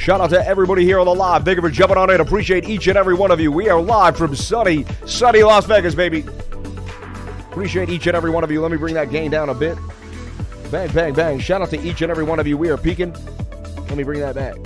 Shout out to everybody here on the live. Thank you for jumping on in. Appreciate each and every one of you. We are live from sunny Las Vegas, baby. Appreciate each and every one of you. Let me bring that gain down a bit. Bang, bang, bang. Shout out to each and every one of you. We are peaking. Let me bring that back.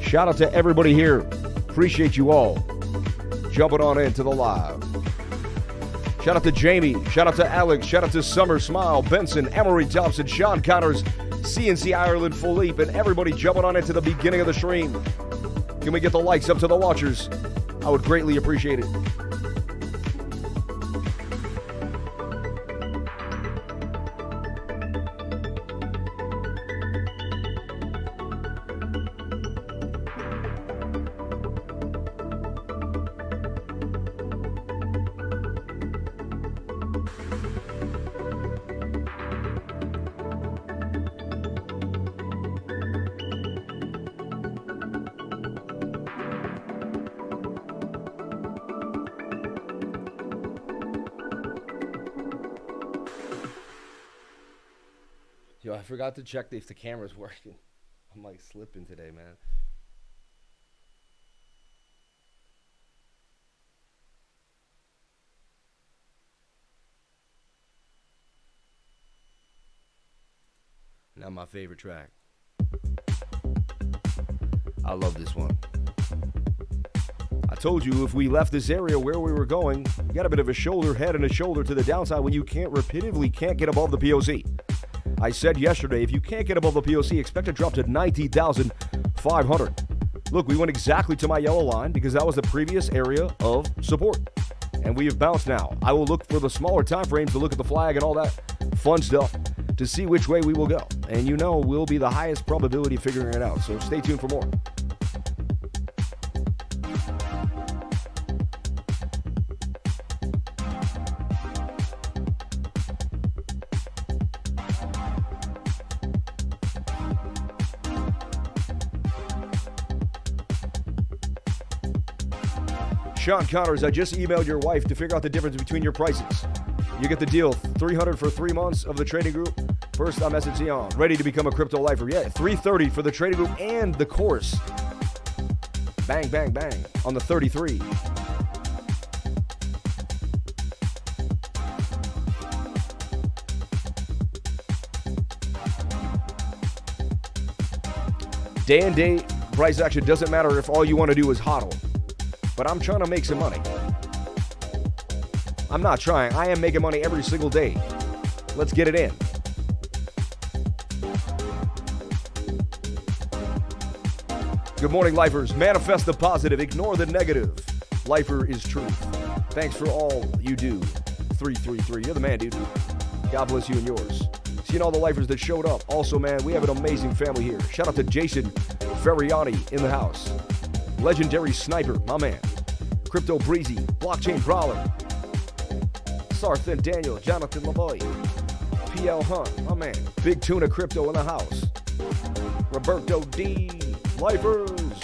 Shout out to everybody here. Appreciate you all jumping on into the live. Shout out to Jamie. Shout out to Alex. Shout out to Summer Smile, Benson, Emery Thompson, Sean Connors, CNC Ireland, Philippe, and everybody jumping on into the beginning of the stream. Can we get the likes up to the watchers? I would greatly appreciate it. Yo, I forgot to check if the camera's working. I'm like slipping today, man. Now my favorite track. I love this one. I told you if we left this area where we were going, you got a bit of a shoulder, head and a shoulder to the downside when you can't get above the POC. I said yesterday, if you can't get above the POC, expect to drop to 19,500. Look, we went exactly to my yellow line because that was the previous area of support. And we have bounced now. I will look for the smaller time frames to look at the flag and all that fun stuff to see which way we will go. And you know we'll be the highest probability of figuring it out. So stay tuned for more. Sean Connors, I just emailed your wife to figure out the difference between your prices. You get the deal, $300 for 3 months of the trading group. First, I'm SNC on, ready to become a crypto lifer. Yeah, $330 for the trading group and the course. Bang, bang, bang on the 33. Day and day price action doesn't matter if all you want to do is hodl. But I'm trying to make some money. I'm not trying. I am making money every single day. Let's get it in. Good morning, lifers. Manifest the positive. Ignore the negative. Lifer is truth. Thanks for all you do. 333. You're the man, dude. God bless you and yours. Seeing all the lifers that showed up. Also, man, we have an amazing family here. Shout out to Jason Ferriani in the house. Legendary Sniper, my man. Crypto Breezy, Blockchain Brawler. Sarthan Daniel, Jonathan Lavoie. PL Hunt, my man. Big Tuna Crypto in the house. Roberto D. Lifers.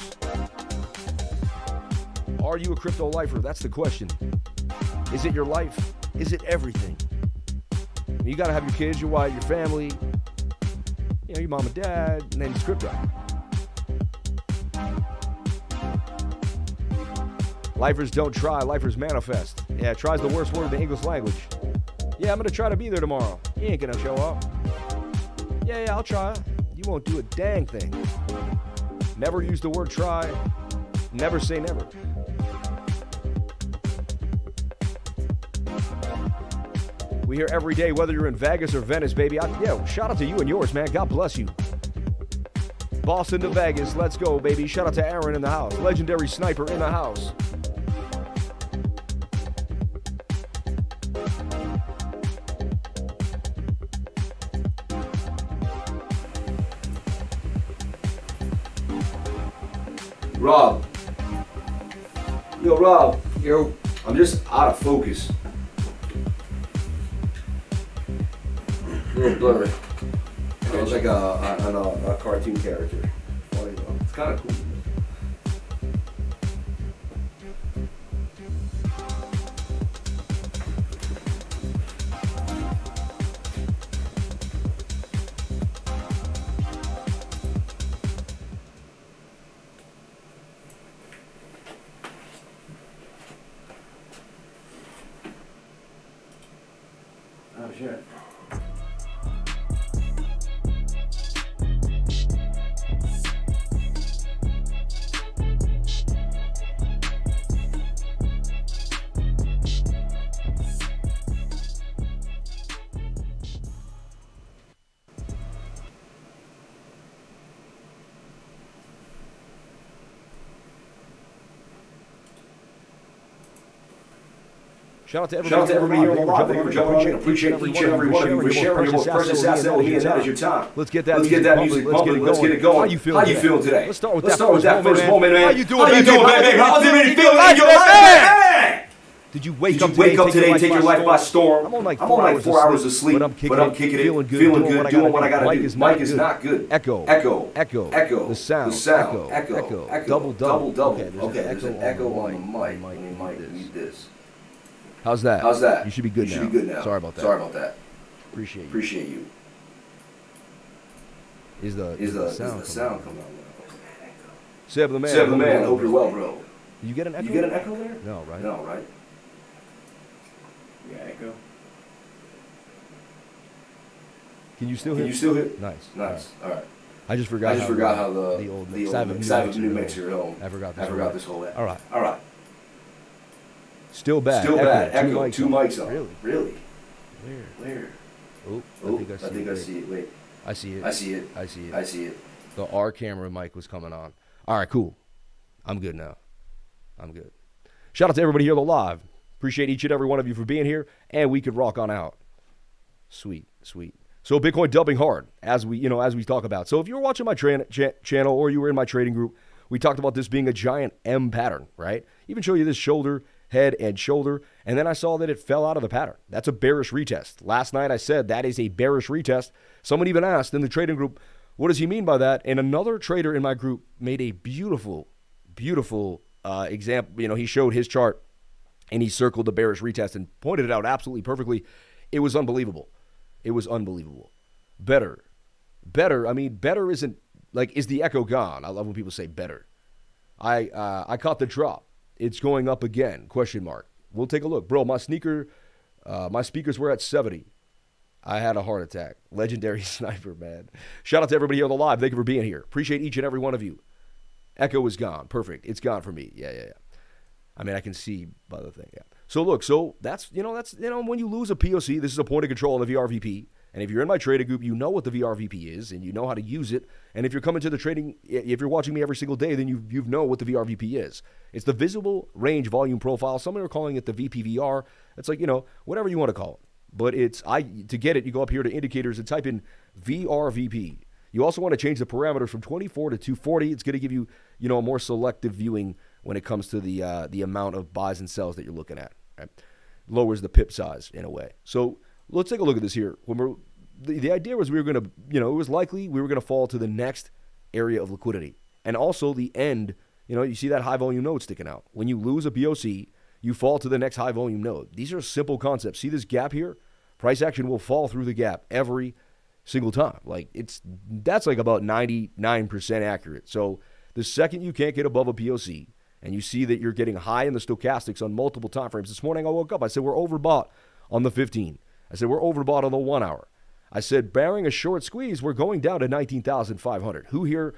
Are you a crypto lifer? That's the question. Is it your life? Is it everything? You got to have your kids, your wife, your family, your mom and dad, and then it's crypto. Lifers don't try, lifers manifest. Yeah, try's the worst word in the English language. Yeah, I'm going to try to be there tomorrow. You ain't going to show up. Yeah, I'll try. You won't do a dang thing. Never use the word try. Never say never. We hear every day, whether you're in Vegas or Venice, baby. Shout out to you and yours, man. God bless you. Boston to Vegas, let's go, baby. Shout out to Aaron in the house. Legendary Sniper in the house. Rob. Yo, Rob. Yo. I'm just out of focus. A little blurry. It looks like a cartoon character. Funny though. It's kind of cool. Oh shit. Shout out to everybody here on the live. Thank you for jumping on in. Appreciate each and every one of you for sharing your most precious asset with me, and that is your time. Let's get that music pumping. Let's get it going. How you feeling today? Let's start with that first moment, man. How you doing, baby? How's it feeling in your life? Did you wake up today and take your life by storm? I'm on like 4 hours of sleep, but I'm kicking it, feeling good, doing what I gotta do. Mike is not good. Echo. The sound. Echo. Double. Okay, there's an echo on the mic. Mike, need this. How's that? You should be good now. Sorry about that. Appreciate you. Is the sound coming out now? Seb the man. Hope you're well, bro. You get an echo? There? No, right? Yeah, echo. Can you still hear? Nice. All right. I just forgot how the old Savage New Mexico. I forgot this whole. All right. Still bad. Echo. Two mics on. Really? Where? Oh, I think I see it. Wait. I see it. The R camera mic was coming on. All right, cool. I'm good now. I'm good. Shout out to everybody here on the live. Appreciate each and every one of you for being here, and we could rock on out. Sweet. So Bitcoin dumping hard, as we talk about. So if you were watching my channel or you were in my trading group, we talked about this being a giant M pattern, right? Even show you this shoulder, head, and shoulder, and then I saw that it fell out of the pattern. That's a bearish retest. Last night I said that is a bearish retest. Someone even asked in the trading group, what does he mean by that? And another trader in my group made a beautiful example. He showed his chart and he circled the bearish retest and pointed it out absolutely perfectly. It was unbelievable. Better. I mean, better isn't like, is the echo gone? I love when people say better. I caught the drop. It's going up again, ? We'll take a look. Bro, my speakers were at 70. I had a heart attack. Legendary sniper, man. Shout out to everybody here on the live. Thank you for being here. Appreciate each and every one of you. Echo is gone. Perfect. It's gone for me. Yeah. I mean, I can see by the thing. Yeah. So look, that's when you lose a POC, this is a point of control on the VRVP. And if you're in my trading group, you know what the VRVP is and you know how to use it. And if you're coming to the trading, if you're watching me every single day, then you know what the VRVP is. It's the visible range volume profile. Some are calling it the VPVR. It's like, whatever you want to call it. But to get it, you go up here to indicators and type in VRVP. You also want to change the parameters from 24 to 240. It's going to give you, a more selective viewing when it comes to the amount of buys and sells that you're looking at. Right? Lowers the pip size in a way. So let's take a look at this here. When the idea was we were going to, it was likely we were going to fall to the next area of liquidity. And also the end, you see that high volume node sticking out. When you lose a POC, you fall to the next high volume node. These are simple concepts. See this gap here? Price action will fall through the gap every single time. That's like about 99% accurate. So the second you can't get above a POC and you see that you're getting high in the stochastics on multiple time frames. This morning I woke up, I said we're overbought on the 15. I said we're overbought on the 1 hour. I said barring a short squeeze, we're going down to 19,500. Who here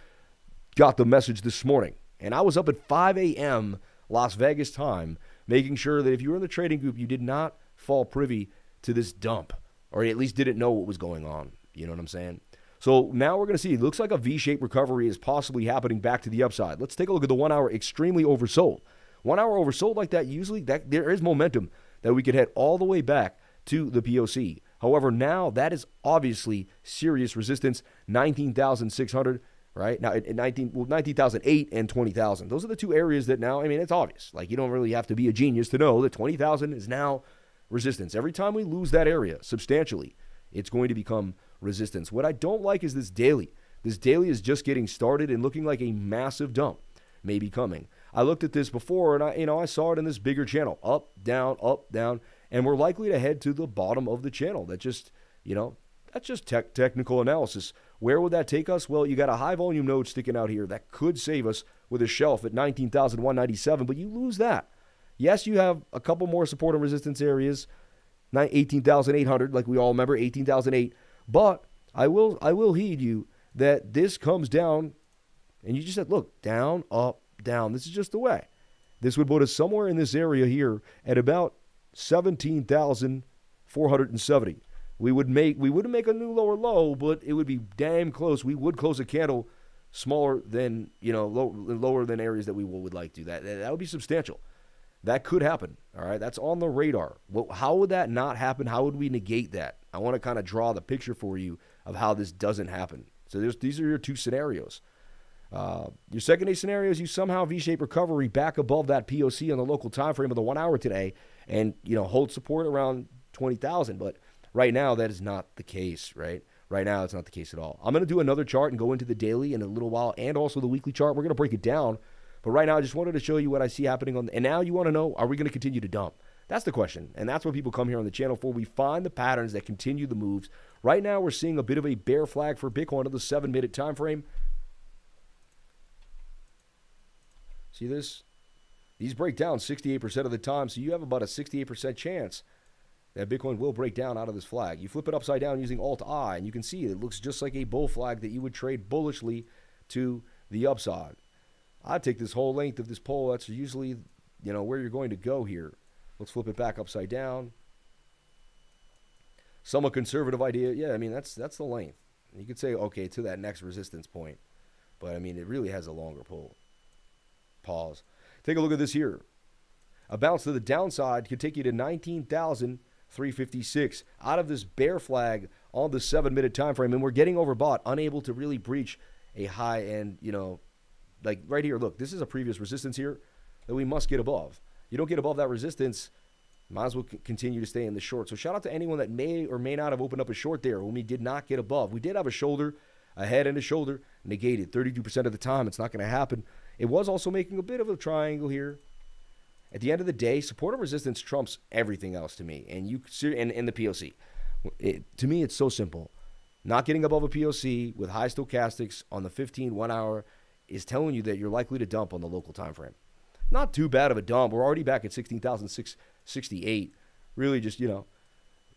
got the message this morning? And I was up at 5 a.m. Las Vegas time, making sure that if you were in the trading group, you did not fall privy to this dump, or at least didn't know what was going on. You know what I'm saying? So now we're going to see, it looks like a V-shaped recovery is possibly happening back to the upside. Let's take a look at the 1 hour extremely oversold. 1 hour oversold like that, usually there is momentum that we could head all the way back to the POC. However, now that is obviously serious resistance, 19,600, right? Now, at 19,008 and 20,000. Those are the two areas that now, I mean, it's obvious. Like, you don't really have to be a genius to know that 20,000 is now resistance. Every time we lose that area substantially, it's going to become resistance. What I don't like is this daily. This daily is just getting started and looking like a massive dump may be coming. I looked at this before, and I saw it in this bigger channel. Up, down, and we're likely to head to the bottom of the channel. That just, that's just technical analysis. Where would that take us? Well, you got a high volume node sticking out here that could save us with a shelf at 19,197, but you lose that. Yes, you have a couple more support and resistance areas, 18,800, like we all remember, 18,008. But I will heed you that this comes down, and you just said, look, down, up, down. This is just the way. This would put us somewhere in this area here at about 17,470. We wouldn't make a new lower low, but it would be damn close. We would close a candle smaller than, lower than areas that we would like to. That would be substantial. That could happen. All right, that's on the radar. Well, how would that not happen? How would we negate that? I want to kind of draw the picture for you of how this doesn't happen. So these are your two scenarios. Your second scenario is you somehow V-shape recovery back above that POC on the local time frame of the 1 hour today, and hold support around 20,000. But right now, that is not the case, right? Right now, it's not the case at all. I'm going to do another chart and go into the daily in a little while, and also the weekly chart. We're going to break it down. But right now, I just wanted to show you what I see happening and now you want to know, are we going to continue to dump? That's the question. And that's what people come here on the channel for. We find the patterns that continue the moves. Right now, we're seeing a bit of a bear flag for Bitcoin on the 7-minute time frame. See this? These break down 68% of the time, so you have about a 68% chance that Bitcoin will break down out of this flag. You flip it upside down using Alt-I, and you can see it looks just like a bull flag that you would trade bullishly to the upside. I'd take this whole length of this pole. That's usually, where you're going to go here. Let's flip it back upside down. Somewhat conservative idea. Yeah, I mean, that's the length. You could say, okay, to that next resistance point. But, I mean, it really has a longer pull. Pause. Take a look at this here. A bounce to the downside could take you to 19,356 out of this bear flag on the 7-minute time frame, and we're getting overbought, unable to really breach a high end, like right here. Look, this is a previous resistance here that we must get above. You don't get above that resistance, might as well continue to stay in the short. So shout out to anyone that may or may not have opened up a short there when we did not get above. We did have a shoulder, a head and a shoulder, negated 32% of the time. It's not going to happen. It was also making a bit of a triangle here. At the end of the day, support and resistance trumps everything else to me. And the POC. To me, it's so simple. Not getting above a POC with high stochastics on the 15 1 hour is telling you that you're likely to dump on the local time frame. Not too bad of a dump. We're already back at 16,668. Really just,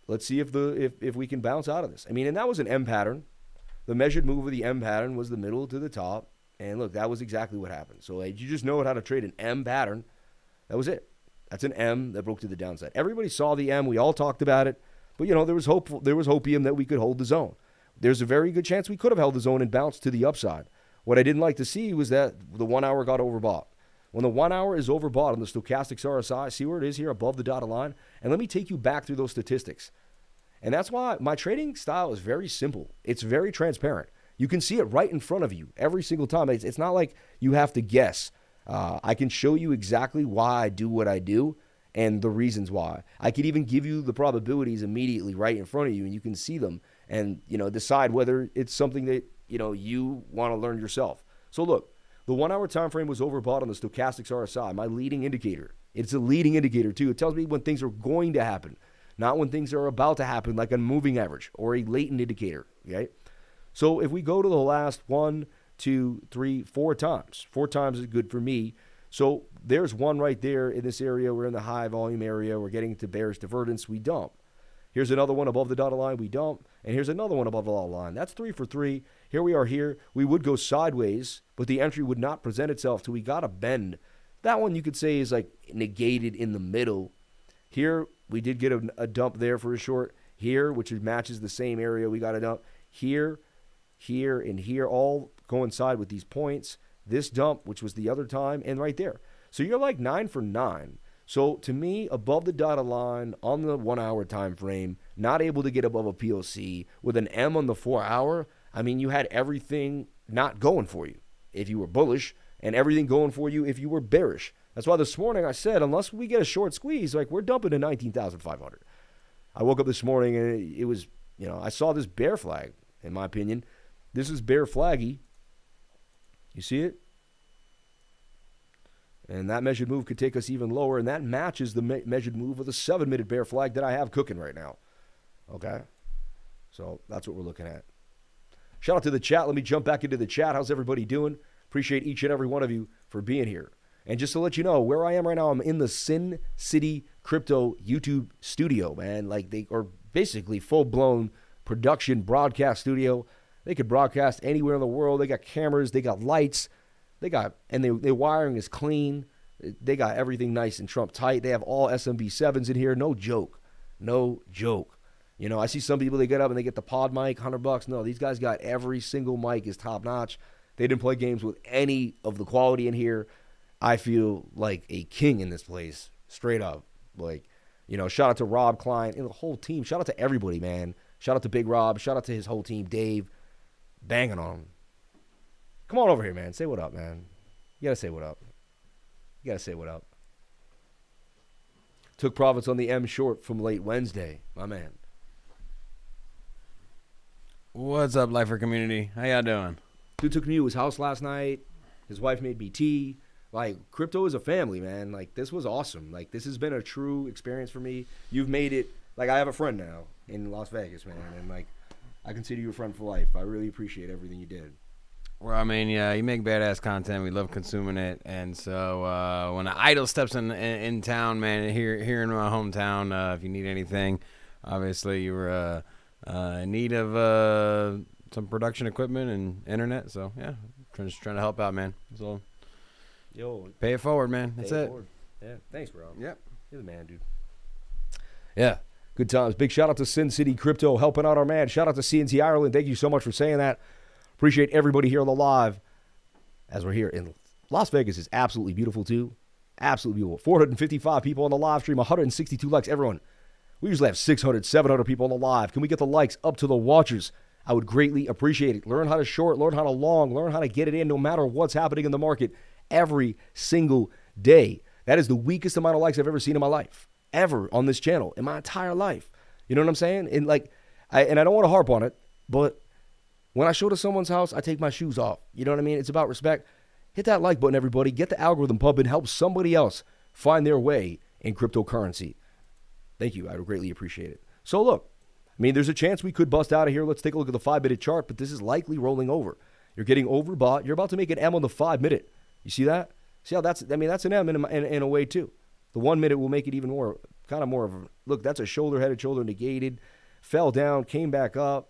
let's see if we can bounce out of this. I mean, and that was an M pattern. The measured move of the M pattern was the middle to the top. And look, that was exactly what happened. So you just know how to trade an M pattern. That was it. That's an M that broke to the downside. Everybody saw the M. We all talked about it. But, there was hopium that we could hold the zone. There's a very good chance we could have held the zone and bounced to the upside. What I didn't like to see was that the 1 hour got overbought. When the 1 hour is overbought on the stochastics RSI, see where it is here above the dotted line? And let me take you back through those statistics. And that's why my trading style is very simple. It's very transparent. You can see it right in front of you every single time. It's not like you have to guess. I can show you exactly why I do what I do and the reasons why. I could even give you the probabilities immediately right in front of you, and you can see them and decide whether it's something that you want to learn yourself. So look, the 1 hour time frame was overbought on the stochastics RSI, my leading indicator. It's a leading indicator too. It tells me when things are going to happen, not when things are about to happen, like a moving average or a latent indicator. Okay. So if we go to the last 1, 2, 3, 4 times, 4 times is good for me. So there's one right there in this area. We're in the high volume area. We're getting to bearish divergence. We dump. Here's another one above the dotted line. We dump. And here's another one above the dotted line. That's 3 for 3. Here we are here. We would go sideways, but the entry would not present itself till we got a bend. That one you could say is like negated in the middle. Here we did get a dump there for a short. Here, which matches the same area, we got a dump. Here, and here, all coincide with these points. This dump, which was the other time, and right there. So you're like 9 for 9. So to me, above the dotted line on the 1 hour time frame, not able to get above a POC with an M on the 4 hour, I mean, you had everything not going for you if you were bullish and everything going for you if you were bearish. That's why this morning I said, unless we get a short squeeze, like we're dumping to 19,500. I woke up this morning and it was, I saw this bear flag, in my opinion. This is bear flaggy. You see it? And that measured move could take us even lower, and that matches the measured move of the 7-minute bear flag that I have cooking right now. Okay? So that's what we're looking at. Shout out to the chat. Let me jump back into the chat. How's everybody doing? Appreciate each and every one of you for being here. And just to let you know, where I am right now, I'm in the Sincity Crypto YouTube studio, man. Like, they are basically full-blown production broadcast studio. They could broadcast anywhere in the world. They got cameras. They got lights. Their wiring is clean. They got everything nice and Trump tight. They have all SMB7s in here. No joke. No joke. I see some people, they get up and they get the pod mic, $100. No, these guys got every single mic is top notch. They didn't play games with any of the quality in here. I feel like a king in this place, straight up. Like, shout out to Rob Klein and the whole team. Shout out to everybody, man. Shout out to Big Rob. Shout out to his whole team, Dave. Banging on him. Come on over here, man. Say what up, man. You got to say what up. You got to say what up. Took profits on the M short from late Wednesday. My man. What's up, Lifer community? How y'all doing? Dude took me to his house last night. His wife made BT. Like, crypto is a family, man. Like, this was awesome. Like, this has been a true experience for me. You've made it. Like, I have a friend now in Las Vegas, man. And, like, I consider you a friend for life. I really appreciate everything you did. Well, I mean, yeah, you make badass content. We love consuming it. And so when an idol steps in town, man, here in my hometown, if you need anything, obviously you were in need of some production equipment and internet. So, yeah, just trying to help out, man. So, pay it forward, man. That's it. Forward. Yeah, thanks, bro. Yep. You're the man, dude. Yeah, good times. Big shout out to Sincity Crypto helping out our man. Shout out to CNC Ireland. Thank you so much for saying that. Appreciate everybody here on the live as we're here in Las Vegas. Is absolutely beautiful, too. Absolutely beautiful. 455 people on the live stream, 162 likes. Everyone, we usually have 600, 700 people on the live. Can we get the likes up to the watchers? I would greatly appreciate it. Learn how to short, learn how to long, learn how to get it in no matter what's happening in the market every single day. That is the weakest amount of likes I've ever seen in my life, ever on this channel, in my entire life. You know what I'm saying? And I don't want to harp on it, but when I show to someone's house, I take my shoes off. You know what I mean? It's about respect. Hit that like button, everybody. Get the algorithm pumping. Help somebody else find their way in cryptocurrency. Thank you. I would greatly appreciate it. So look, I mean, there's a chance we could bust out of here. Let's take a look at the 5-minute chart, but this is likely rolling over. You're getting overbought. You're about to make an M on the 5-minute. You see that? See how that's an M in a way too. The 1 minute will make it even more, kind of more of a, look, that's a shoulder, head and shoulder negated, fell down, came back up.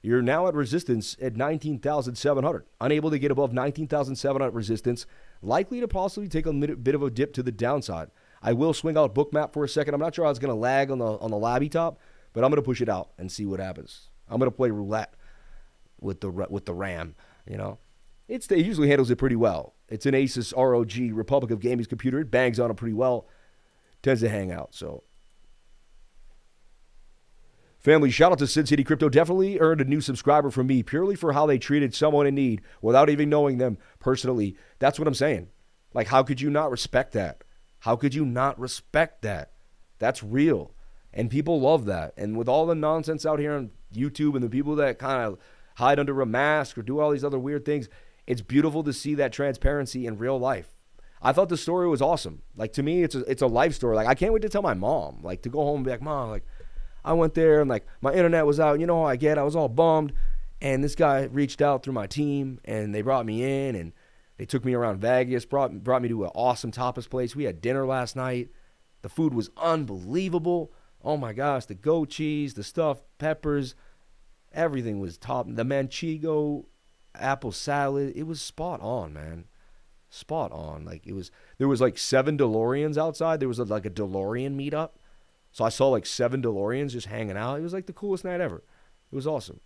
You're now at resistance at 19,700. Unable to get above 19,700 resistance. Likely to possibly take a bit of a dip to the downside. I will swing out Bookmap for a second. I'm not sure how it's going to lag on the labby top, but I'm going to push it out and see what happens. I'm going to play roulette with the RAM, you know. It usually handles it pretty well. It's an Asus ROG Republic of Gaming's computer. It bangs on it pretty well. Tends to hang out, so. Family, shout out to Sincity Crypto. Definitely earned a new subscriber from me purely for how they treated someone in need without even knowing them personally. That's what I'm saying. Like, how could you not respect that? How could you not respect that? That's real. And people love that. And with all the nonsense out here on YouTube and the people that kind of hide under a mask or do all these other weird things, it's beautiful to see that transparency in real life. I thought the story was awesome. Like, to me, it's a life story. Like, I can't wait to tell my mom. Like, to go home and be like, Mom, like, I went there and like my internet was out. You know how I get. I was all bummed. And this guy reached out through my team and they brought me in and they took me around Vegas, brought me to an awesome tapas place. We had dinner last night. The food was unbelievable. Oh my gosh, the goat cheese, the stuffed peppers, everything was top. The manchego, apple salad, it was spot on, man. Spot on. Like there was like 7 DeLoreans outside. There was like a DeLorean meetup. So I saw like 7 DeLoreans just hanging out. It was like the coolest night ever. It was awesome.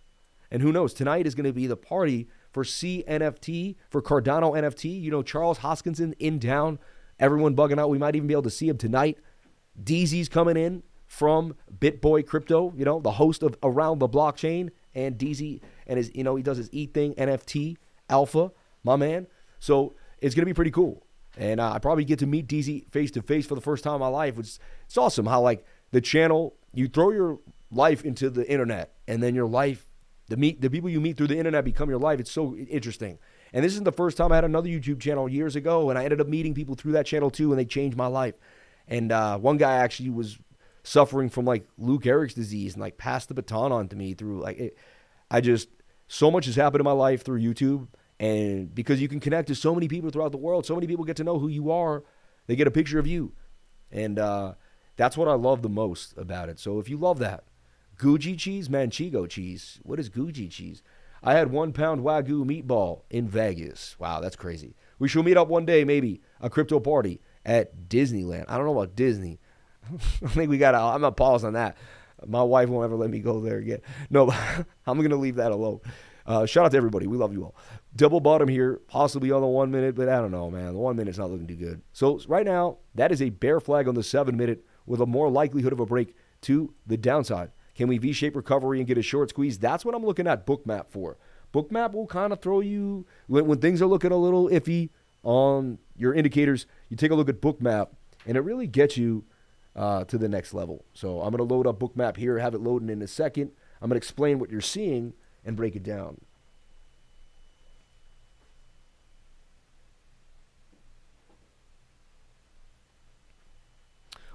And who knows, tonight is going to be the party for CNFT, for Cardano NFT. You know, Charles Hoskinson in town. Everyone bugging out. We might even be able to see him tonight. DZ's coming in from BitBoy Crypto, you know, the host of Around the Blockchain and DZ, and his, he does his E thing, NFT, Alpha, my man. So it's going to be pretty cool. And I probably get to meet DZ face to face for the first time in my life. It's awesome how, like, the channel, you throw your life into the internet, and then your life, the people you meet through the internet become your life. It's so interesting. And this isn't the first time. I had another YouTube channel years ago, and I ended up meeting people through that channel too, and they changed my life. And one guy actually was suffering from, like, Lou Gehrig's disease, and, like, passed the baton on to me through, like, so much has happened in my life through YouTube. And because you can connect to so many people throughout the world, so many people get to know who you are. They get a picture of you. And that's what I love the most about it. So if you love that, Gucci cheese, Manchego cheese. What is Gucci cheese? I had 1 pound Wagyu meatball in Vegas. Wow, that's crazy. We should meet up one day, maybe a crypto party at Disneyland. I don't know about Disney. I think I'm not pausing on that. My wife won't ever let me go there again. No, I'm going to leave that alone. Shout out to everybody. We love you all. Double bottom here, possibly on the 1 minute, but I don't know, man. The 1 minute's not looking too good. So right now, that is a bear flag on the 7 minute with a more likelihood of a break to the downside. Can we V-shape recovery and get a short squeeze? That's what I'm looking at Bookmap for. Bookmap will kind of throw you, when things are looking a little iffy on your indicators, you take a look at Bookmap, and it really gets you to the next level. So I'm going to load up Bookmap here, have it loading in a second. I'm going to explain what you're seeing and break it down.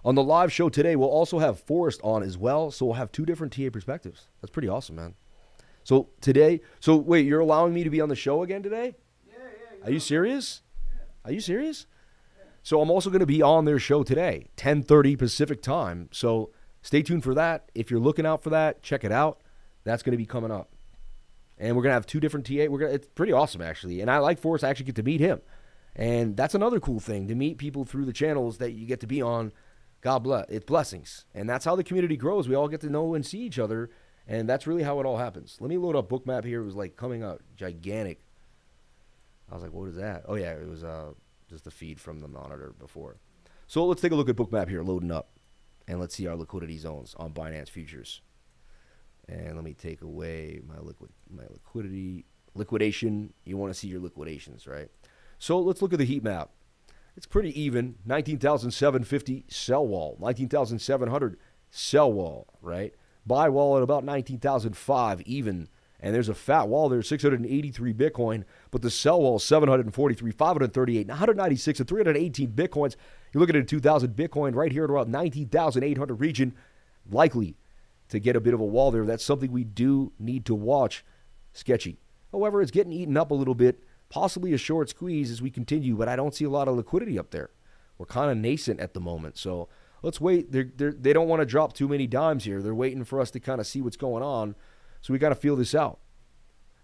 On the live show today, we'll also have Forrest on as well, so we'll have 2 different TA perspectives. That's pretty awesome, man. So today, wait, you're allowing me to be on the show again today? Yeah. Are you serious? Yeah. Are you serious? Yeah. So I'm also going to be on their show today, 10:30 Pacific time. So stay tuned for that. If you're looking out for that, check it out. That's going to be coming up. And we're going to have 2 different TA. It's pretty awesome, actually. And I like Forrest. I actually get to meet him. And that's another cool thing, to meet people through the channels that you get to be on. God bless. It's blessings. And that's how the community grows. We all get to know and see each other. And that's really how it all happens. Let me load up Bookmap here. It was like coming out gigantic. I was like, what is that? Oh, yeah, it was just the feed from the monitor before. So let's take a look at Bookmap here, loading up. And let's see our liquidity zones on Binance Futures. And let me take away my liquidation. You want to see your liquidations, right? So let's look at the heat map. It's pretty even. 19,750 sell wall, 19,700 sell wall, right? Buy wall at about 19,005 even. And there's a fat wall there, 683 Bitcoin. But the sell wall, 743, 538, 196, and 318 Bitcoins. You're looking at 2,000 Bitcoin right here at around 19,800 region. Likely to get a bit of a wall there. That's something we do need to watch. Sketchy. However, it's getting eaten up a little bit. Possibly a short squeeze as we continue, but I don't see a lot of liquidity up there. We're kind of nascent at the moment. So let's wait. They don't want to drop too many dimes here. They're waiting for us to kind of see what's going on. So we got to feel this out.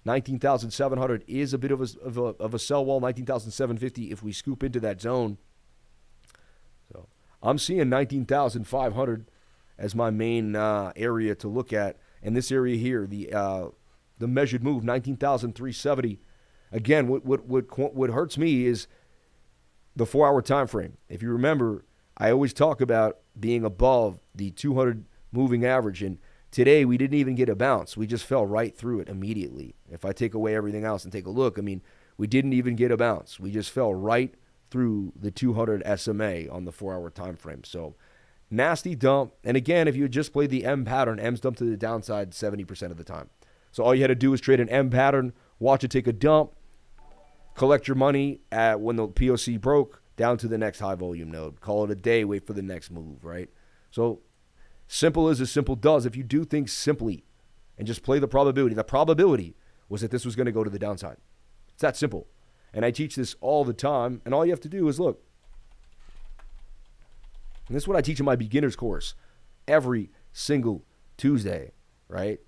19,700 is a bit of a sell wall. 19,750 if we scoop into that zone. So I'm seeing 19,500 as my main area to look at. And this area here, the measured move, 19,370. Again, what hurts me is the 4-hour time frame. If you remember, I always talk about being above the 200 moving average, and today we didn't even get a bounce. We just fell right through it immediately. If I take away everything else and take a look, I mean, we didn't even get a bounce. We just fell right through the 200 SMA on the 4-hour time frame. So nasty dump. And again, if you had just played the M pattern, M's dumped to the downside 70% of the time. So all you had to do was trade an M pattern, watch it take a dump, collect your money at when the POC broke, down to the next high volume node. Call it a day, wait for the next move, right? So simple as simple does. If you do things simply and just play the probability was that this was going to go to the downside. It's that simple. And I teach this all the time, and all you have to do is look. And this is what I teach in my beginner's course every single Tuesday, right?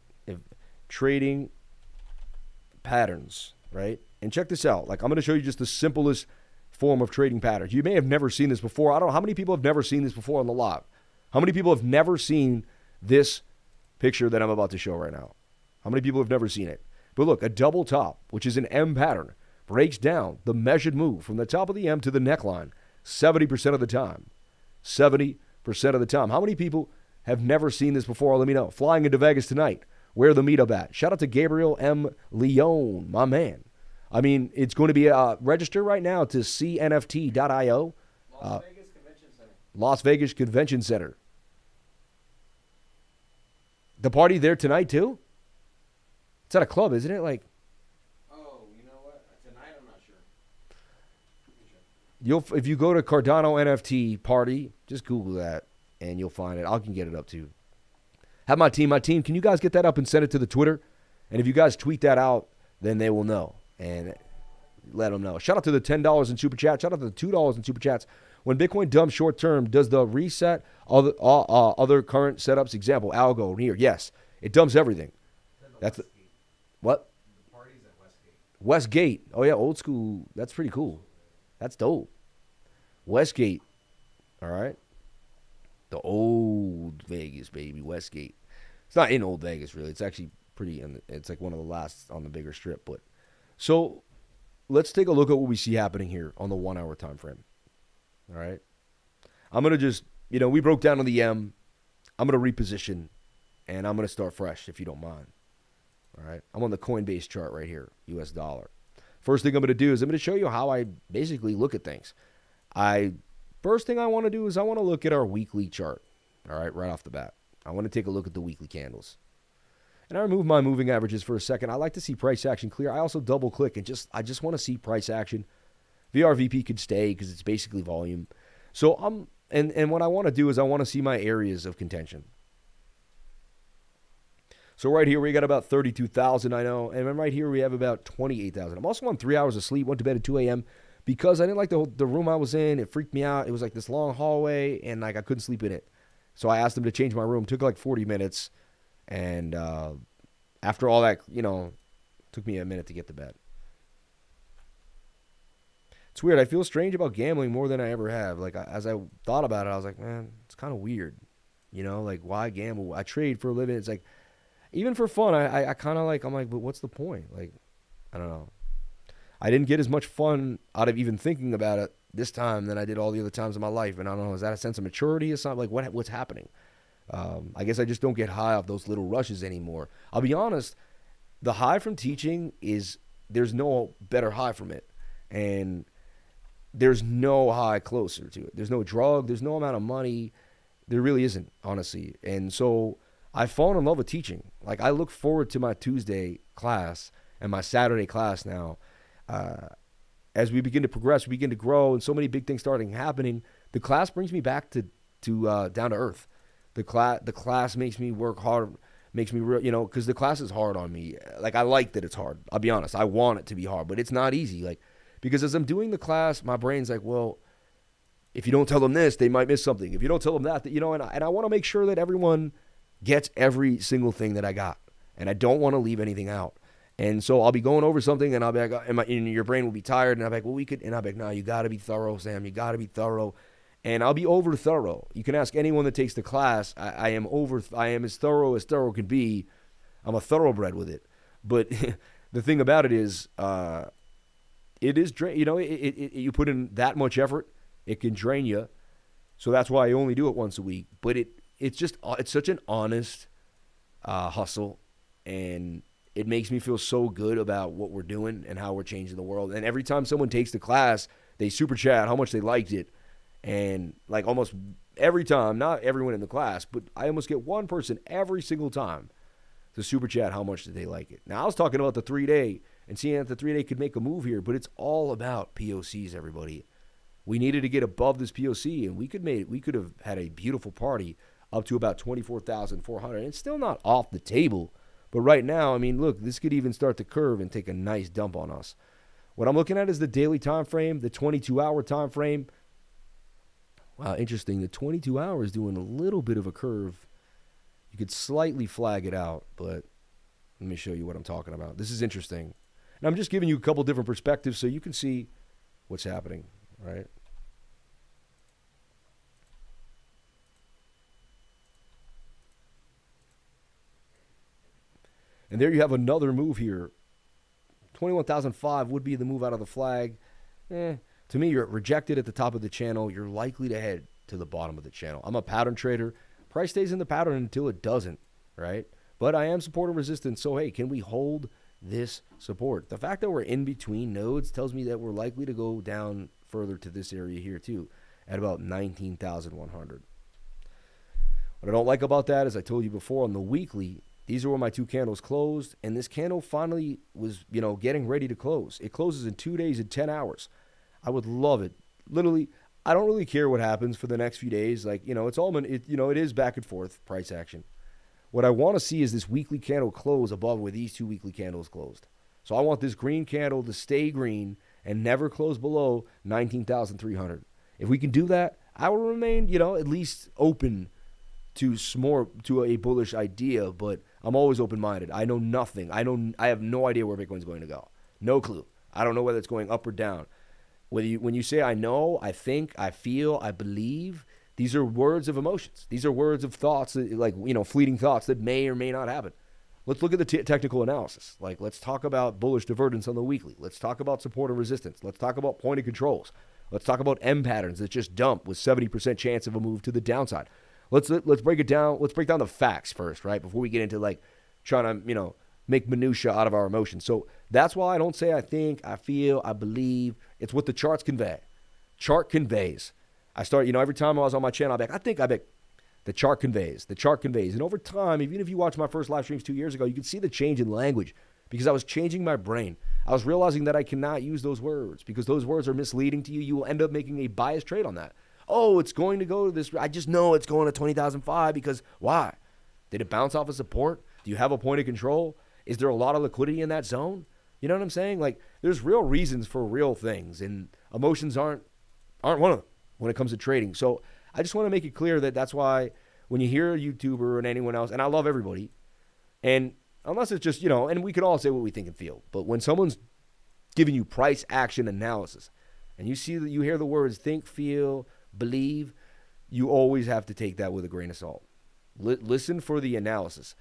Trading patterns, right? And check this out. Like, I'm going to show you just the simplest form of trading patterns. You may have never seen this before. I don't know how many people have never seen this before on the live. How many people have never seen this picture that I'm about to show right now? How many people have never seen it? But look, a double top, which is an M pattern, breaks down the measured move from the top of the M to the neckline 70% of the time. 70% of the time. How many people have never seen this before? Let me know. Flying into Vegas tonight. where the meetup at. Shout out to Gabriel M. Leone, my man. I mean, it's going to be register right now to cnft.io. Las Vegas Convention Center. Las Vegas Convention Center. The party there tonight, too? It's at a club, isn't it? Like, Oh, you know what? Tonight, I'm not sure. if you go to Cardano NFT party, just Google that, and you'll find it. I can get it up, too. Have my team, can you guys get that up and send it to the Twitter? And if you guys tweet that out, then they will know. And let them know. Shout out to the $10 in Super Chat. Shout out to the $2 in Super Chats. When Bitcoin dumps short term, does the reset other current setups? Example, AERGO here. Yes, it dumps everything. That's the, what? The party's at Westgate. Westgate. Oh, yeah, old school. That's pretty cool. That's dope. Westgate. All right. The old Vegas, baby. Westgate. It's not in old Vegas, really. It's actually pretty, it's like one of the last on the bigger strip. But so let's take a look at what we see happening here on the 1 hour time frame. All right. I'm going to just, we broke down on the M. I'm going to reposition, and I'm going to start fresh, if you don't mind. All right. I'm on the Coinbase chart right here, US dollar. First thing I'm going to do is I'm going to show you how I basically look at things. First thing I want to do is I want to look at our weekly chart. All right, off the bat. I want to take a look at the weekly candles. And I remove my moving averages for a second. I like to see price action clear. I also double click and I just want to see price action. VRVP could stay because it's basically volume. So and what I want to do is I want to see my areas of contention. So right here we got about 32,000, I know, and then right here we have about 28,000. I'm also on 3 hours of sleep. Went to bed at 2 a.m. because I didn't like the room I was in. It freaked me out. It was like this long hallway, and like I couldn't sleep in it. So I asked them to change my room. It took like 40 minutes, and after all that, took me a minute to get to bed. It's weird. I feel strange about gambling more than I ever have. Like, as I thought about it, I was like, man, it's kind of weird. Like, why gamble? I trade for a living. It's like, even for fun, I kind of like, I'm like, but what's the point? Like, I don't know. I didn't get as much fun out of even thinking about it this time than I did all the other times in my life. And I don't know, is that a sense of maturity or something? Like, what's happening? I guess I just don't get high off those little rushes anymore. I'll be honest, the high from teaching there's no better high from it. And there's no high closer to it. There's no drug. There's no amount of money. There really isn't, honestly. And so I've fallen in love with teaching. Like, I look forward to my Tuesday class and my Saturday class now. As we begin to progress, we begin to grow, and so many big things starting happening. The class brings me back to down to earth. The class makes me work hard, makes me real, because the class is hard on me. Like, I like that it's hard. I'll be honest. I want it to be hard, but it's not easy. Like, because as I'm doing the class, my brain's like, well, if you don't tell them this, they might miss something. If you don't tell them that, and I want to make sure that everyone gets every single thing that I got, and I don't want to leave anything out. And so I'll be going over something, and I'll be like, and your brain will be tired, and I'll be like, well, and I'll be like, no, you got to be thorough, Sam. You got to be thorough. And I'll be over thorough. You can ask anyone that takes the class. I am as thorough can be. I'm a thoroughbred with it. But the thing about it is, it is you put in that much effort, it can drain you. So that's why I only do it once a week. But it's such an honest hustle, and it makes me feel so good about what we're doing and how we're changing the world. And every time someone takes the class, they super chat how much they liked it. And like almost every time, not everyone in the class, but I almost get one person every single time to super chat how much did they like it. Now, I was talking about the 3-day and seeing that the 3-day could make a move here, but it's all about POCs, everybody. We needed to get above this POC, and we could have had a beautiful party up to about 24,400. It's still not off the table. But right now, I mean, look, this could even start to curve and take a nice dump on us. What I'm looking at is the daily time frame, the 22-hour time frame. Wow, interesting. The 22 hours doing a little bit of a curve. You could slightly flag it out, but let me show you what I'm talking about. This is interesting. And I'm just giving you a couple different perspectives so you can see what's happening, right? And there you have another move here. 21,005 would be the move out of the flag. To me, you're rejected at the top of the channel. You're likely to head to the bottom of the channel. I'm a pattern trader. Price stays in the pattern until it doesn't, right? But I am support and resistance. So, hey, can we hold this support? The fact that we're in between nodes tells me that we're likely to go down further to this area here too at about 19,100. What I don't like about that, as I told you before, on the weekly, these are where my two candles closed, and this candle finally was, getting ready to close. It closes in 2 days and 10 hours. I would love it. Literally, I don't really care what happens for the next few days. Like, it's all, it is back and forth price action. What I want to see is this weekly candle close above where these two weekly candles closed. So I want this green candle to stay green and never close below 19,300. If we can do that, I will remain, at least open to a bullish idea, but I'm always open-minded. I know nothing. I have no idea where Bitcoin's going to go. No clue. I don't know whether it's going up or down. When you say I know, I think, I feel, I believe, these are words of emotions. These are words of thoughts, fleeting thoughts that may or may not happen. Let's look at the technical analysis. Like, let's talk about bullish divergence on the weekly. Let's talk about support and resistance. Let's talk about point of controls. Let's talk about M patterns that just dump with 70% chance of a move to the downside. Let's break it down. Let's break down the facts first, right? Before we get into trying to, make minutia out of our emotions. So that's why I don't say I think, I feel, I believe. It's what the charts convey. Chart conveys. I start, every time I was on my channel, I bet the chart conveys. The chart conveys. And over time, even if you watch my first live streams 2 years ago, you can see the change in language because I was changing my brain. I was realizing that I cannot use those words because those words are misleading to you. You will end up making a biased trade on that. Oh, it's going to go to this. I just know it's going to 20,005 because why? Did it bounce off of support? Do you have a point of control? Is there a lot of liquidity in that zone? You know what I'm saying? Like, there's real reasons for real things, and emotions aren't one of them when it comes to trading. So I just want to make it clear that that's why when you hear a YouTuber and anyone else, and I love everybody, and unless it's just, and we can all say what we think and feel, but when someone's giving you price action analysis, and you hear the words think, feel, believe, you always have to take that with a grain of salt. Listen for the analysis.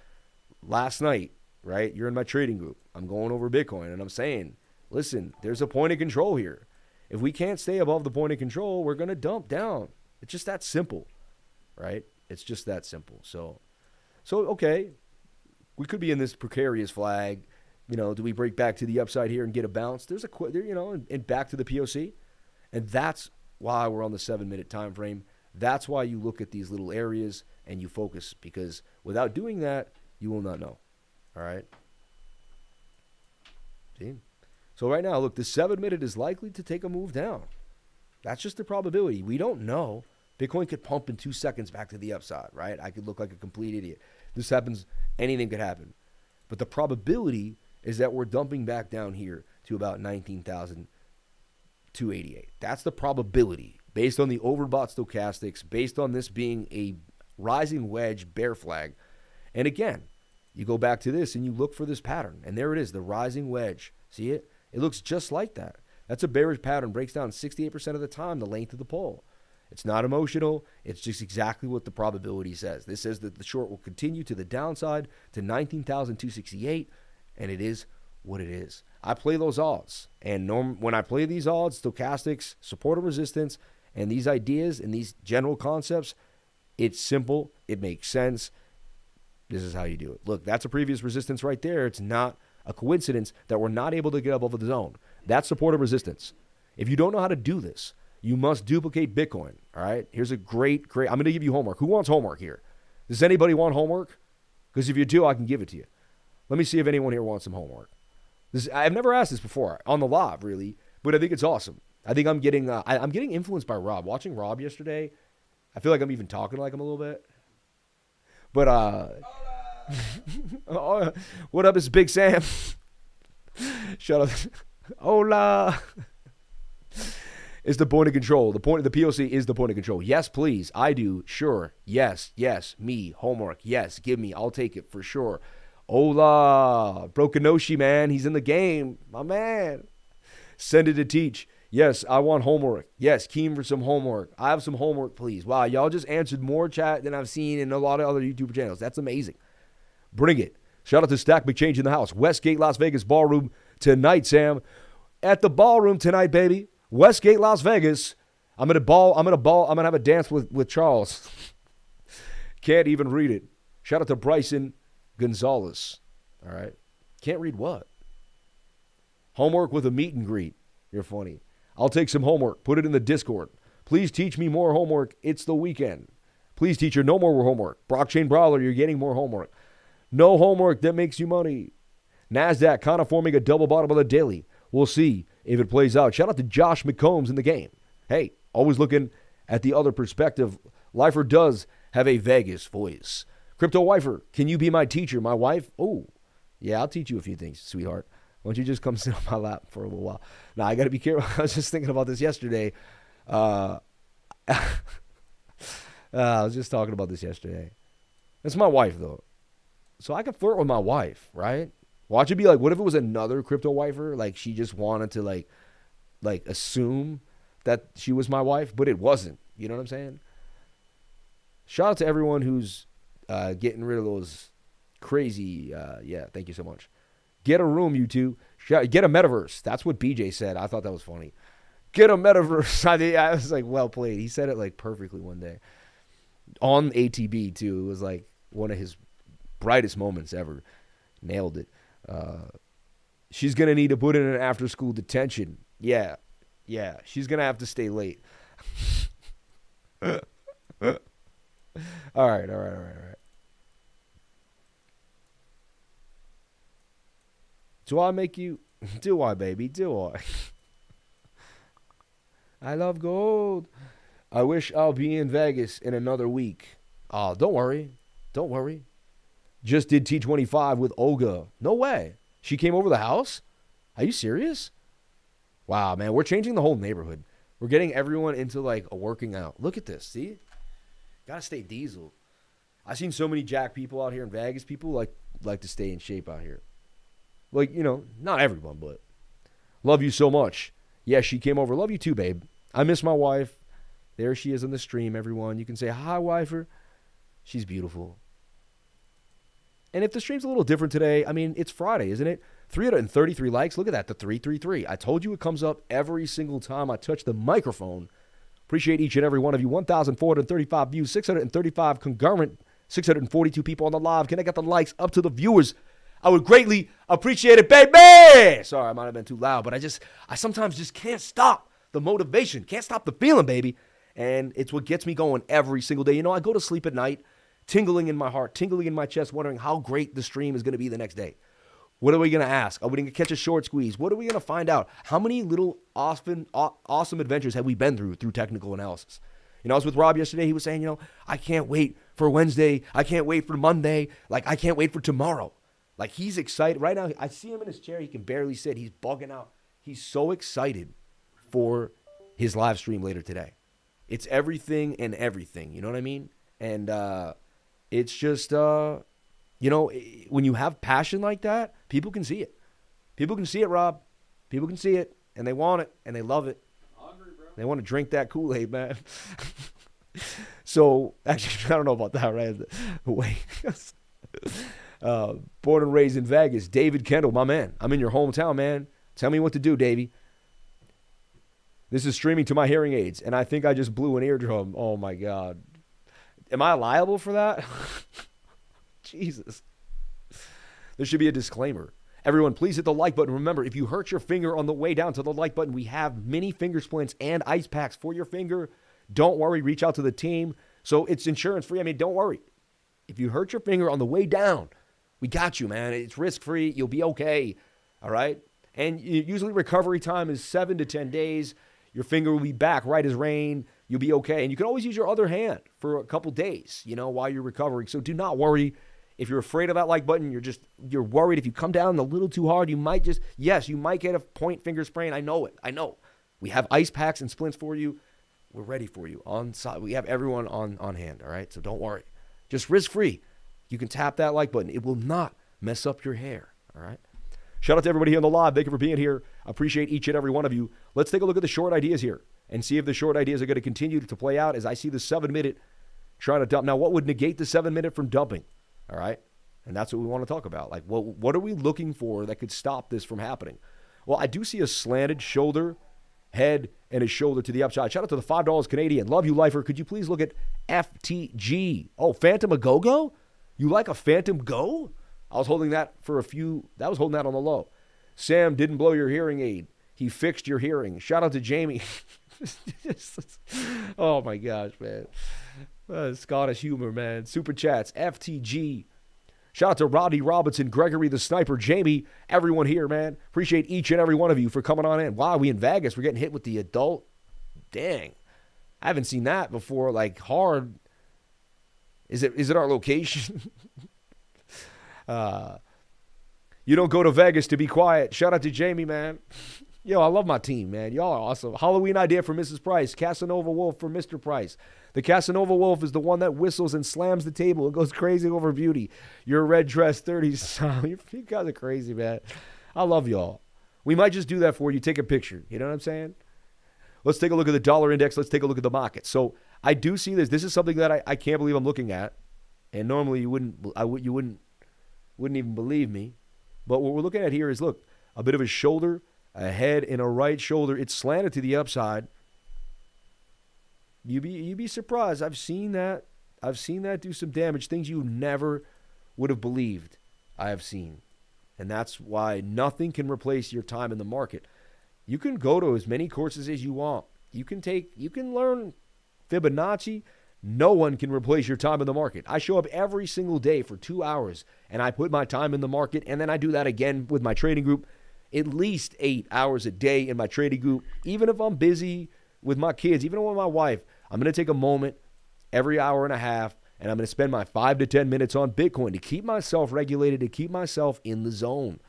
Last night, right, you're in my trading group. I'm going over Bitcoin, and I'm saying, listen, there's a point of control here. If we can't stay above the point of control, we're going to dump down. It's just that simple, right? It's just that simple. So okay, we could be in this precarious flag. Do we break back to the upside here and get a bounce? There's and back to the POC. And that's why we're on the 7-minute time frame. That's why you look at these little areas and you focus, because without doing that, you will not know. All right? See? So right now, look, the 7-minute is likely to take a move down. That's just the probability. We don't know. Bitcoin could pump in 2 seconds back to the upside, right? I could look like a complete idiot. This happens, anything could happen. But the probability is that we're dumping back down here to about 19,288. That's the probability based on the overbought stochastics, based on this being a rising wedge bear flag. And again, you go back to this and you look for this pattern. And there it is, the rising wedge. See it? It looks just like that. That's a bearish pattern. Breaks down 68% of the time the length of the pole. It's not emotional. It's just exactly what the probability says. This says that the short will continue to the downside to 19,268, and it is what it is. I play those odds. And when I play these odds, stochastics, support and resistance, and these ideas and these general concepts, it's simple. It makes sense. This is how you do it. Look, that's a previous resistance right there. It's not a coincidence that we're not able to get above the zone. That's support and resistance. If you don't know how to do this, you must duplicate Bitcoin, all right? Here's a great, I'm going to give you homework. Who wants homework here? Does anybody want homework? Because if you do, I can give it to you. Let me see if anyone here wants some homework. I've never asked this before on the live, really, but I think it's awesome. I think I'm getting influenced by Rob. Watching Rob yesterday, I feel like I'm even talking like him a little bit. But, what up, it's Big Sam. Shut up. Hola. Is the point of control. The POC is the point of control. Yes, please. I do. Sure. Yes. Me. Homework. Yes. Give me. I'll take it for sure. Hola. Brokenoshi, man. He's in the game. My man. Send it to teach. Yes, I want homework. Yes, keen for some homework. I have some homework, please. Wow, y'all just answered more chat than I've seen in a lot of other YouTube channels. That's amazing. Bring it. Shout out to Stack McChange in the house. Westgate, Las Vegas Ballroom tonight, Sam. At the ballroom tonight, baby. Westgate, Las Vegas. I'm gonna have a dance with Charles. Can't even read it. Shout out to Bryson. Gonzalez. All right. Can't read what? Homework with a meet and greet. You're funny. I'll take some homework. Put it in the Discord. Please teach me more homework. It's the weekend. Please, teacher, no more homework. Blockchain Brawler, you're getting more homework. No homework that makes you money. NASDAQ kind of forming a double bottom on the daily. We'll see if it plays out. Shout out to Josh McCombs in the game. Hey, always looking at the other perspective. Lifer does have a Vegas voice. Crypto Wifer, can you be my teacher, my wife? Oh, yeah, I'll teach you a few things, sweetheart. Why don't you just come sit on my lap for a little while? Now, I got to be careful. I was just thinking about this yesterday. I was just talking about this yesterday. It's my wife, though. So I can flirt with my wife, right? Watch it be like, what if it was another crypto wifer? Like, she just wanted to, like assume that she was my wife, but it wasn't. You know what I'm saying? Shout out to everyone who's getting rid of those crazy, thank you so much. Get a room, you two. Get a metaverse. That's what BJ said. I thought that was funny. Get a metaverse. I was like, well played. He said it like perfectly one day. On ATB, too. It was like one of his brightest moments ever. Nailed it. She's going to need to put in an after-school detention. Yeah. She's going to have to stay late. All right. Do I make you? Do I, baby? Do I? I love gold. I wish I'll be in Vegas in another week. Oh, don't worry. Just did T25 with Olga. No way. She came over the house? Are you serious? Wow, man. We're changing the whole neighborhood. We're getting everyone into like a working out. Look at this. See? Gotta stay diesel. I've seen so many jack people out here in Vegas. People like to stay in shape out here. Like, you know, not everyone, but love you so much. Yeah, she came over. Love you too, babe. I miss my wife. There she is on the stream, everyone. You can say, hi, wifer. She's beautiful. And if the stream's a little different today, I mean, it's Friday, isn't it? 333 likes. Look at that, the 333. I told you it comes up every single time I touch the microphone. Appreciate each and every one of you. 1,435 views, 635 concurrent, 642 people on the live. Can I get the likes up to the viewers? I would greatly appreciate it, baby. Sorry, I might have been too loud, but I sometimes just can't stop the motivation. Can't stop the feeling, baby. And it's what gets me going every single day. You know, I go to sleep at night, tingling in my heart, tingling in my chest, wondering how great the stream is going to be the next day. What are we going to ask? Are we going to catch a short squeeze? What are we going to find out? How many little awesome adventures have we been through technical analysis? You know, I was with Rob yesterday. He was saying, you know, I can't wait for Wednesday. I can't wait for Monday. Like, I can't wait for tomorrow. Like, he's excited. Right now, I see him in his chair. He can barely sit. He's bugging out. He's so excited for his live stream later today. It's everything and everything. You know what I mean? And it's just, you know, when you have passion like that, people can see it. People can see it, Rob. People can see it, and they want it, and they love it. Hungry, bro. They want to drink that Kool-Aid, man. So, actually, I don't know about that, right? Wait. Born and raised in Vegas. David Kendall, my man. I'm in your hometown, man. Tell me what to do, Davey. This is streaming to my hearing aids, and I think I just blew an eardrum. Oh, my God. Am I liable for that? Jesus. There should be a disclaimer. Everyone, please hit the like button. Remember, if you hurt your finger on the way down to the like button, we have mini finger splints and ice packs for your finger. Don't worry. Reach out to the team. So it's insurance free. I mean, don't worry. If you hurt your finger on the way down, we got you, man. It's risk-free. You'll be okay. All right? And usually recovery time is 7 to 10 days. Your finger will be back right as rain. You'll be okay. And you can always use your other hand for a couple days, you know, while you're recovering. So do not worry. If you're afraid of that like button, you're worried. If you come down a little too hard, you might get a point finger sprain. I know it. I know. We have ice packs and splints for you. We're ready for you. We have everyone on hand, all right? So don't worry. Just risk-free. You can tap that like button. It will not mess up your hair, all right? Shout out to everybody here on the live. Thank you for being here. I appreciate each and every one of you. Let's take a look at the short ideas here and see if the short ideas are going to continue to play out as I see the 7-minute trying to dump. Now, what would negate the 7-minute from dumping, all right? And that's what we want to talk about. Like, what are we looking for that could stop this from happening? Well, I do see a slanted shoulder, head, and his shoulder to the upside. Shout out to the $5 Canadian. Love you, lifer. Could you please look at FTG? Oh, Phantom a Go-Go? You like a Phantom Go? I was holding that for that was holding that on the low. Sam didn't blow your hearing aid. He fixed your hearing. Shout out to Jamie. Oh my gosh, man. Scottish humor, man. Super chats, FTG. Shout out to Rodney Robinson, Gregory the Sniper, Jamie, everyone here, man. Appreciate each and every one of you for coming on in. Wow, we in Vegas. We're getting hit with the adult. Dang. I haven't seen that before, like hard. Is it our location? You don't go to Vegas to be quiet. Shout out to Jamie, man. Yo, I love my team, man. Y'all are awesome. Halloween idea for Mrs. Price. Casanova Wolf for Mr. Price. The Casanova Wolf is the one that whistles and slams the table and goes crazy over beauty. Your red dress 30s. You guys are crazy, man. I love y'all. We might just do that for you. Take a picture. You know what I'm saying? Let's take a look at the dollar index. Let's take a look at the market. So I do see this. This is something that I can't believe I'm looking at. And normally you wouldn't even believe me. But what we're looking at here is, look, a bit of a shoulder, a head, and a right shoulder. It's slanted to the upside. You'd be surprised. I've seen that do some damage. Things you never would have believed I have seen. And that's why nothing can replace your time in the market. You can go to as many courses as you want. You can learn Fibonacci. No one can replace your time in the market. I show up every single day for 2 hours, and I put my time in the market, and then I do that again with my trading group, at least 8 hours a day in my trading group. Even if I'm busy with my kids, even with my wife, I'm going to take a moment every hour and a half, and I'm going to spend my 5 to 10 minutes on Bitcoin to keep myself regulated, to keep myself in the zone.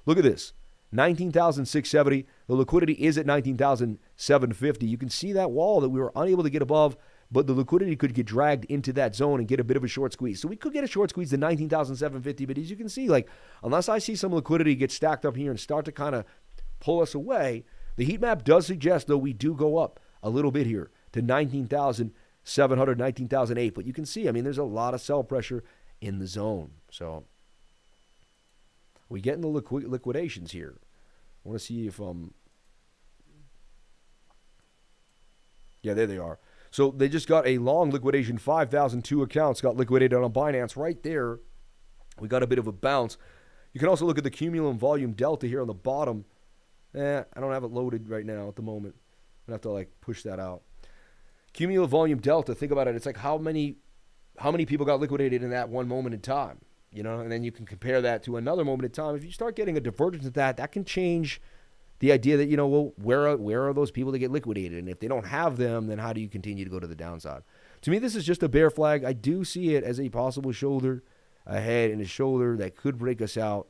Look at this, 19,670. The liquidity is at 19,750. You can see that wall that we were unable to get above, but the liquidity could get dragged into that zone and get a bit of a short squeeze. So we could get a short squeeze to 19,750, but as you can see, like, unless I see some liquidity get stacked up here and start to kind of pull us away, the heat map does suggest, though, we do go up a little bit here to 19,700, 19,008. But you can see, I mean, there's a lot of sell pressure in the zone. So we get in the liquidations here. I want to see if yeah, there they are. So they just got a long liquidation. 5,002 accounts got liquidated on Binance right there. We got a bit of a bounce. You can also look at the cumulative volume delta here on the bottom. I don't have it loaded right now at the moment. I'm going to have to push that out. Cumulative volume delta, think about it. It's like how many people got liquidated in that one moment in time, and then you can compare that to another moment in time. If you start getting a divergence of that can change the idea that, where are those people that get liquidated? And if they don't have them, then how do you continue to go to the downside? To me, this is just a bear flag. I do see it as a possible shoulder, a head, and a shoulder that could break us out,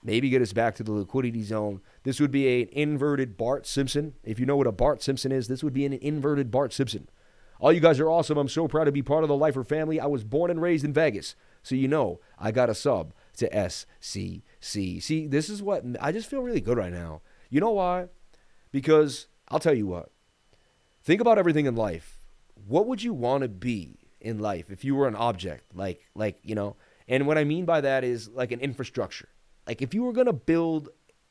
maybe get us back to the liquidity zone. This would be an inverted Bart Simpson. If you know what a Bart Simpson is, this would be an inverted Bart Simpson. All you guys are awesome. I'm so proud to be part of the Lifer family. I was born and raised in Vegas, so I got a sub to SCC. See, this is what I just feel really good right now. You know why? Because I'll tell you what. Think about everything in life. What would you want to be in life if you were an object? And what I mean by that is like an infrastructure. Like if you were going to build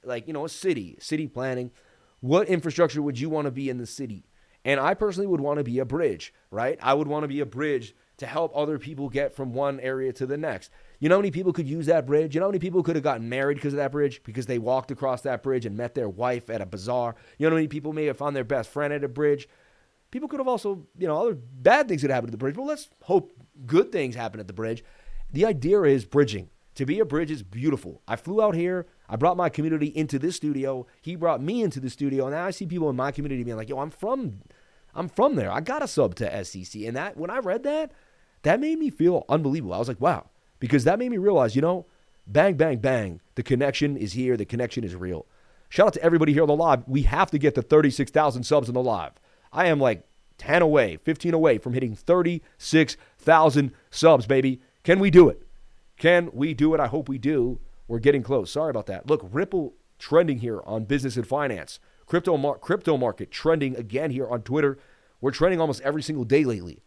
a city planning, what infrastructure would you want to be in the city? And I personally would want to be a bridge, right? I would want to be a bridge to help other people get from one area to the next. You know how many people could use that bridge? You know how many people could have gotten married because of that bridge? Because they walked across that bridge and met their wife at a bazaar. You know how many people may have found their best friend at a bridge? People could have also, other bad things that happened at the bridge. Well, let's hope good things happen at the bridge. The idea is bridging. To be a bridge is beautiful. I flew out here. I brought my community into this studio. He brought me into the studio. And now I see people in my community being like, yo, I'm from there. I got a sub to SCC. And that, when I read that made me feel unbelievable. I was like, wow. Because that made me realize, bang, bang, bang. The connection is here. The connection is real. Shout out to everybody here on the live. We have to get to 36,000 subs in the live. I am 10 away, 15 away from hitting 36,000 subs, baby. Can we do it? Can we do it? I hope we do. We're getting close. Sorry about that. Look, Ripple trending here on business and finance. Crypto market trending again here on Twitter. We're trending almost every single day lately.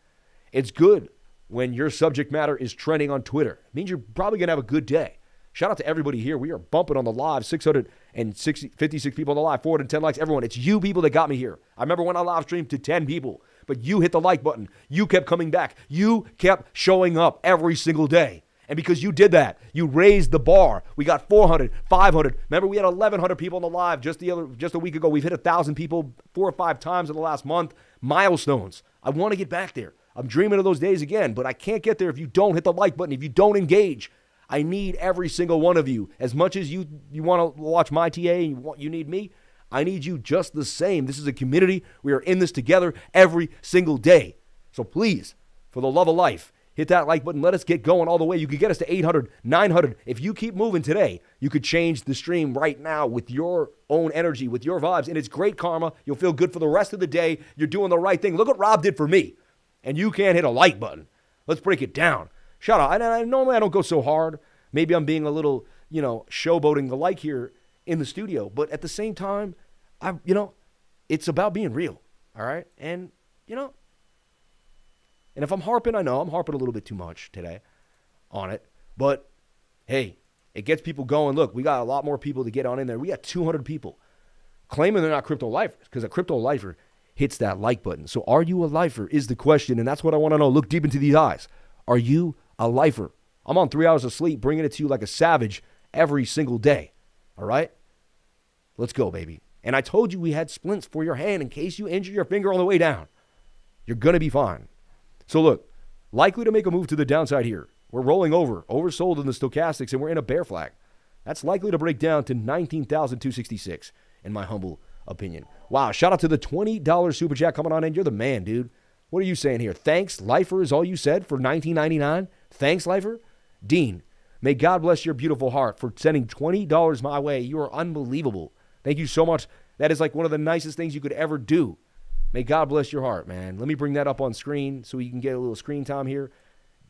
It's good when your subject matter is trending on Twitter. It means you're probably going to have a good day. Shout out to everybody here. We are bumping on the live. 656 people on the live. 410 likes. Everyone, it's you people that got me here. I remember when I live streamed to 10 people, but you hit the like button. You kept coming back. You kept showing up every single day. And because you did that, you raised the bar. We got 400, 500. Remember, we had 1,100 people on the live just a week ago. We've hit 1,000 people 4 or 5 times in the last month. Milestones. I want to get back there. I'm dreaming of those days again, but I can't get there if you don't hit the like button, if you don't engage. I need every single one of you. As much as you want to watch my TA and you need me, I need you just the same. This is a community. We are in this together every single day. So please, for the love of life, hit that like button. Let us get going all the way. You could get us to 800, 900. If you keep moving today, you could change the stream right now with your own energy, with your vibes. And it's great karma. You'll feel good for the rest of the day. You're doing the right thing. Look what Rob did for me. And you can't hit a like button. Let's break it down. Shout out. Normally I don't go so hard. Maybe I'm being a little, showboating the like here in the studio. But at the same time, it's about being real. All right? And, and if I'm harping, I know I'm harping a little bit too much today on it. But, hey, it gets people going. Look, we got a lot more people to get on in there. We got 200 people claiming they're not crypto lifers because a crypto lifer hits that like button. So are you a lifer is the question, and that's what I want to know. Look deep into these eyes. Are you a lifer? I'm on 3 hours of sleep, bringing it to you like a savage every single day. All right? Let's go, baby. And I told you we had splints for your hand in case you injure your finger on the way down. You're going to be fine. So look, likely to make a move to the downside here. We're rolling oversold in the stochastics, and we're in a bear flag. That's likely to break down to 19,266, in my humble opinion. Wow, shout out to the $20 super chat coming on in. You're the man, dude. What are you saying here? Thanks, Lifer, is all you said for $19.99? Thanks, Lifer. Dean, may God bless your beautiful heart for sending $20 my way. You are unbelievable. Thank you so much. That is like one of the nicest things you could ever do. May God bless your heart, man. Let me bring that up on screen so you can get a little screen time here.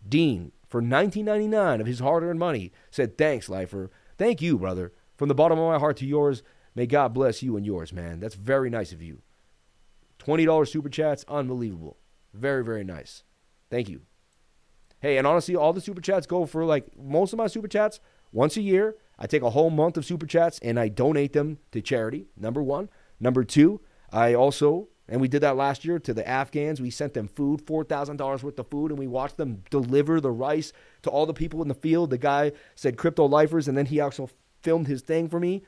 Dean, for $19.99 of his hard-earned money, said, thanks, Lifer. Thank you, brother. From the bottom of my heart to yours, may God bless you and yours, man. That's very nice of you. $20 super chats, unbelievable. Very, very nice. Thank you. Hey, and honestly, all the super chats go for, most of my super chats, once a year. I take a whole month of super chats, and I donate them to charity, number one. Number two, I also... And we did that last year to the Afghans. We sent them food, $4,000 worth of food, and we watched them deliver the rice to all the people in the field. The guy said crypto lifers, and then he also filmed his thing for me.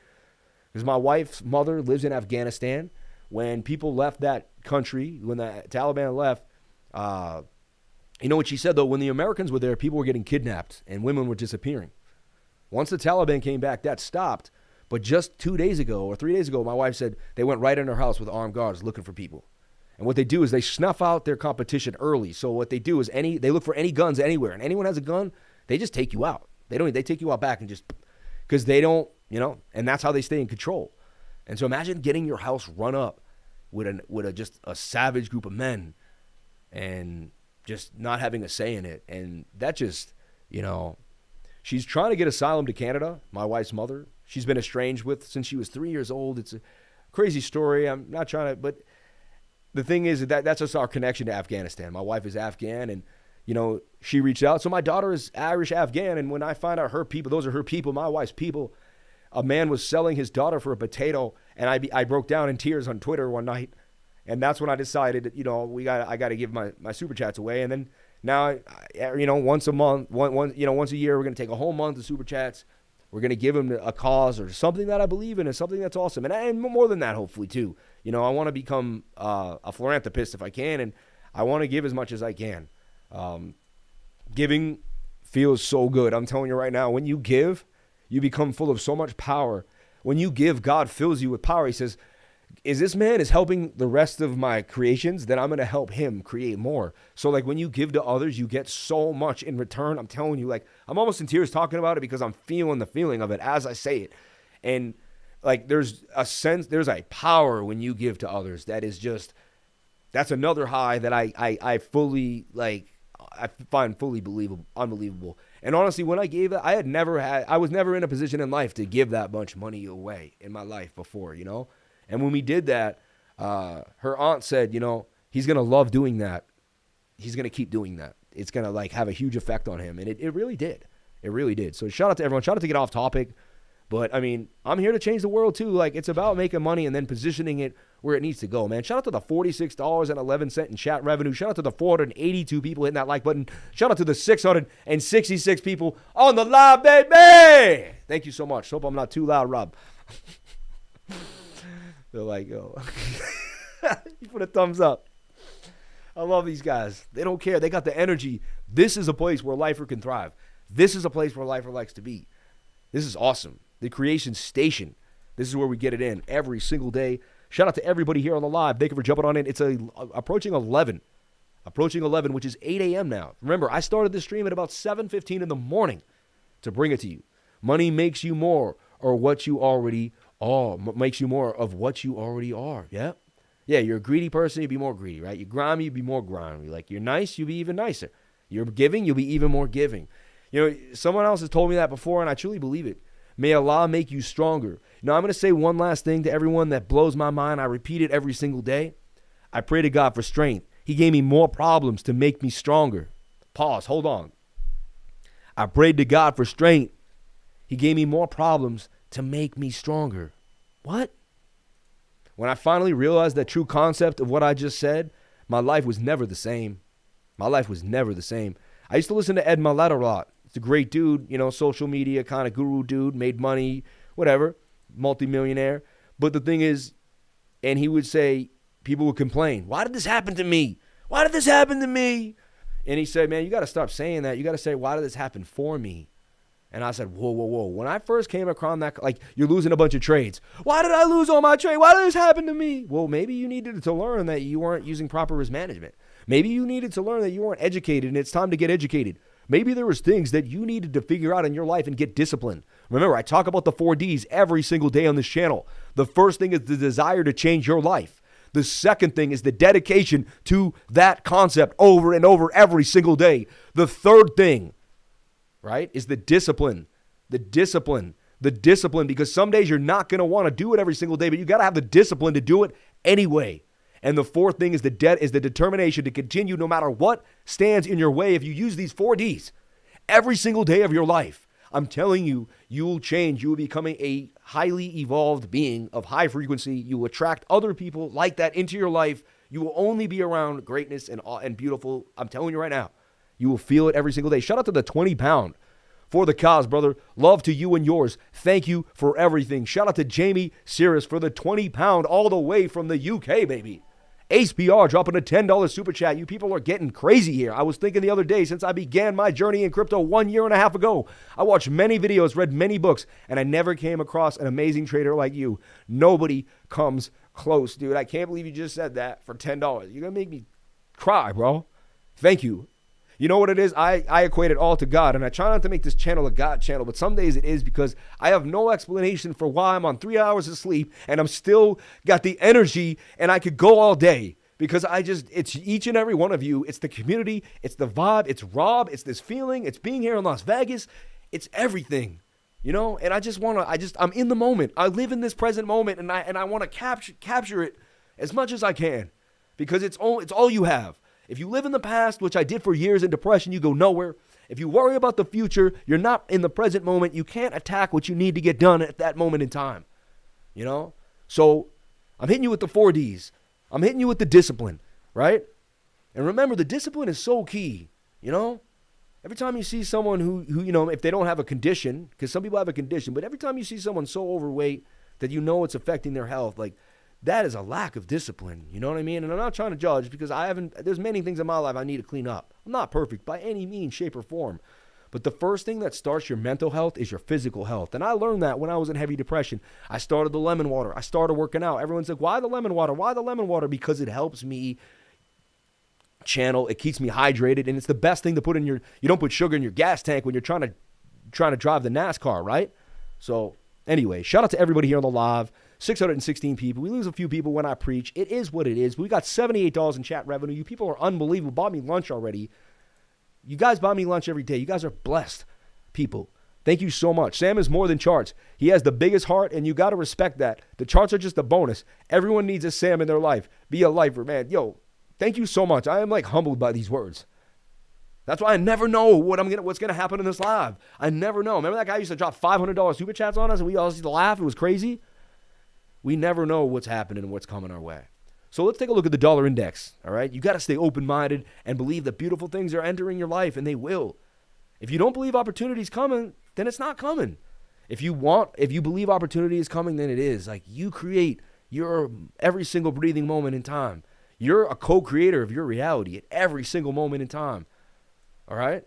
Because my wife's mother lives in Afghanistan. When people left that country, when the Taliban left, you know what she said, though? When the Americans were there, people were getting kidnapped, and women were disappearing. Once the Taliban came back, that stopped. But just 2 days ago or 3 days ago, my wife said they went right in her house with armed guards looking for people. And what they do is they snuff out their competition early. So what they do is they look for any guns anywhere. And anyone has a gun, they just take you out. They take you out back and just, because they don't, and that's how they stay in control. And so imagine getting your house run up with just a savage group of men and just not having a say in it. And that just, she's trying to get asylum to Canada, my wife's mother. She's been estranged with since she was 3 years old. It's a crazy story. I'm not trying to, but the thing is that's just our connection to Afghanistan. My wife is Afghan, and, she reached out. So my daughter is Irish Afghan, and when I find out her people, those are her people, my wife's people, a man was selling his daughter for a potato, and I broke down in tears on Twitter one night, and that's when I decided that, I got to give my super chats away, and then now, once a month, once a year, we're going to take a whole month of super chats. We're going to give them a cause or something that I believe in and something that's awesome. And more than that, hopefully, too. I want to become a philanthropist if I can, and I want to give as much as I can. Giving feels so good. I'm telling you right now, when you give, you become full of so much power. When you give, God fills you with power. He says, this man is helping the rest of my creations, then I'm going to help him create more. So when you give to others, you get so much in return. I'm telling you, I'm almost in tears talking about it because I'm feeling the feeling of it as I say it. And there's a power when you give to others that is just, that's another high that I fully, I find fully unbelievable. And honestly, when I gave it, I was never in a position in life to give that much money away in my life before, And when we did that, her aunt said, he's going to love doing that. He's going to keep doing that. It's going to have a huge effect on him. And it really did. It really did. So shout out to everyone. Shout out to get off topic. But I mean, I'm here to change the world too. It's about making money and then positioning it where it needs to go, man. Shout out to the $46.11 in chat revenue. Shout out to the 482 people hitting that like button. Shout out to the 666 people on the live, baby. Thank you so much. Hope I'm not too loud, Rob. They're like, yo. You put a thumbs up. I love these guys. They don't care. They got the energy. This is a place where lifer can thrive. This is a place where lifer likes to be. This is awesome. The Creation Station. This is where we get it in every single day. Shout out to everybody here on the live. Thank you for jumping on in. It's approaching 11. Approaching 11, which is 8 a.m. now. Remember, I started this stream at about 7:15 in the morning to bring it to you. Money makes you more or what you already are. Makes you more of what you already are. Yeah? Yeah, you're a greedy person, you be more greedy, right? You're grimy, you be more grimy. Like, you're nice, you be even nicer. You're giving, you'll be even more giving. You know, someone else has told me that before, and I truly believe it. May Allah make you stronger. Now, I'm going to say one last thing to everyone that blows my mind. I repeat it every single day. I pray to God for strength. He gave me more problems to make me stronger. Pause. Hold on. I prayed to God for strength. He gave me more problems to make me stronger. What? When I finally realized that true concept of what I just said, my life was never the same. My life was never the same. I used to listen to Ed Mylett a lot. It's a great dude, you know, social media kind of guru dude, made money, whatever, multimillionaire. But the thing is, and he would say, people would complain, why did this happen to me? Why did this happen to me? And he said, man, you got to stop saying that. You got to say, why did this happen for me? And I said, whoa, whoa, whoa. When I first came across that, like, you're losing a bunch of trades. Why did I lose all my trade? Why did this happen to me? Well, maybe you needed to learn that you weren't using proper risk management. Maybe you needed to learn that you weren't educated, and it's time to get educated. Maybe there was things that you needed to figure out in your life and get disciplined. Remember, I talk about the 4 Ds every single day on this channel. The first thing is the desire to change your life. The second thing is the dedication to that concept over and over every single day. The third thing, right, is the discipline. The discipline. The discipline, because some days you're not going to want to do it every single day, but you got to have the discipline to do it anyway. And the fourth thing is the determination to continue no matter what stands in your way. If you use these 4 Ds every single day of your life, I'm telling you, you will change. You will become a highly evolved being of high frequency. You will attract other people like that into your life. You will only be around greatness and beautiful. I'm telling you right now, you will feel it every single day. Shout out to the 20 pound for the cause, brother. Love to you and yours. Thank you for everything. Shout out to Jamie Cirrus for the 20 pound all the way from the UK, baby. Ace PR dropping a $10 super chat. You people are getting crazy here. I was thinking the other day, since I began my journey in crypto 1.5 years ago, I watched many videos, read many books, and I never came across an amazing trader like you. Nobody comes close, dude. I can't believe you just said that for $10. You're going to make me cry, bro. Thank you. You know what it is? I equate it all to God, and I try not to make this channel a God channel, but some days it is, because I have no explanation for why I'm on 3 hours of sleep and I'm still got the energy and I could go all day, because it's each and every one of you. It's the community. It's the vibe. It's Rob. It's this feeling. It's being here in Las Vegas. It's everything, you know? And I'm in the moment. I live in this present moment, and I want to capture it as much as I can, because it's all you have. If you live in the past, which I did for years in depression, you go nowhere. If you worry about the future, you're not in the present moment. You can't attack what you need to get done at that moment in time, you know? So I'm hitting you with the 4 Ds. I'm hitting you with the discipline, right? And remember, the discipline is so key, you know? Every time you see someone who you know, if they don't have a condition, because some people have a condition, but every time you see someone so overweight that you know it's affecting their health, like, that is a lack of discipline, you know what I mean? And I'm not trying to judge, because there's many things in my life I need to clean up. I'm not perfect by any means, shape, or form. But the first thing that starts your mental health is your physical health. And I learned that when I was in heavy depression. I started the lemon water. I started working out. Everyone's like, why the lemon water? Why the lemon water? Because it helps me channel. It keeps me hydrated. And it's the best thing to put in you don't put sugar in your gas tank when you're trying to drive the NASCAR, right? So anyway, shout out to everybody here on the live. 616 people. We lose a few people when I preach. It is what it is. We got $78 in chat revenue. You people are unbelievable. Bought me lunch already. You guys buy me lunch every day. You guys are blessed people. Thank you so much. Sam is more than charts. He has the biggest heart, and you got to respect that. The charts are just a bonus. Everyone needs a Sam in their life. Be a lifer, man. Yo, thank you so much. I am like humbled by these words. That's why I never know what's gonna happen in this live. I never know. Remember that guy used to drop $500 super chats on us, and we all used to laugh. It was crazy. We never know what's happening and what's coming our way. So let's take a look at the dollar index, all right? You got to stay open-minded and believe that beautiful things are entering your life, and they will. If you don't believe opportunity's coming, then it's not coming. If you believe opportunity is coming, then it is. Like, you create your every single breathing moment in time. You're a co-creator of your reality at every single moment in time, all right?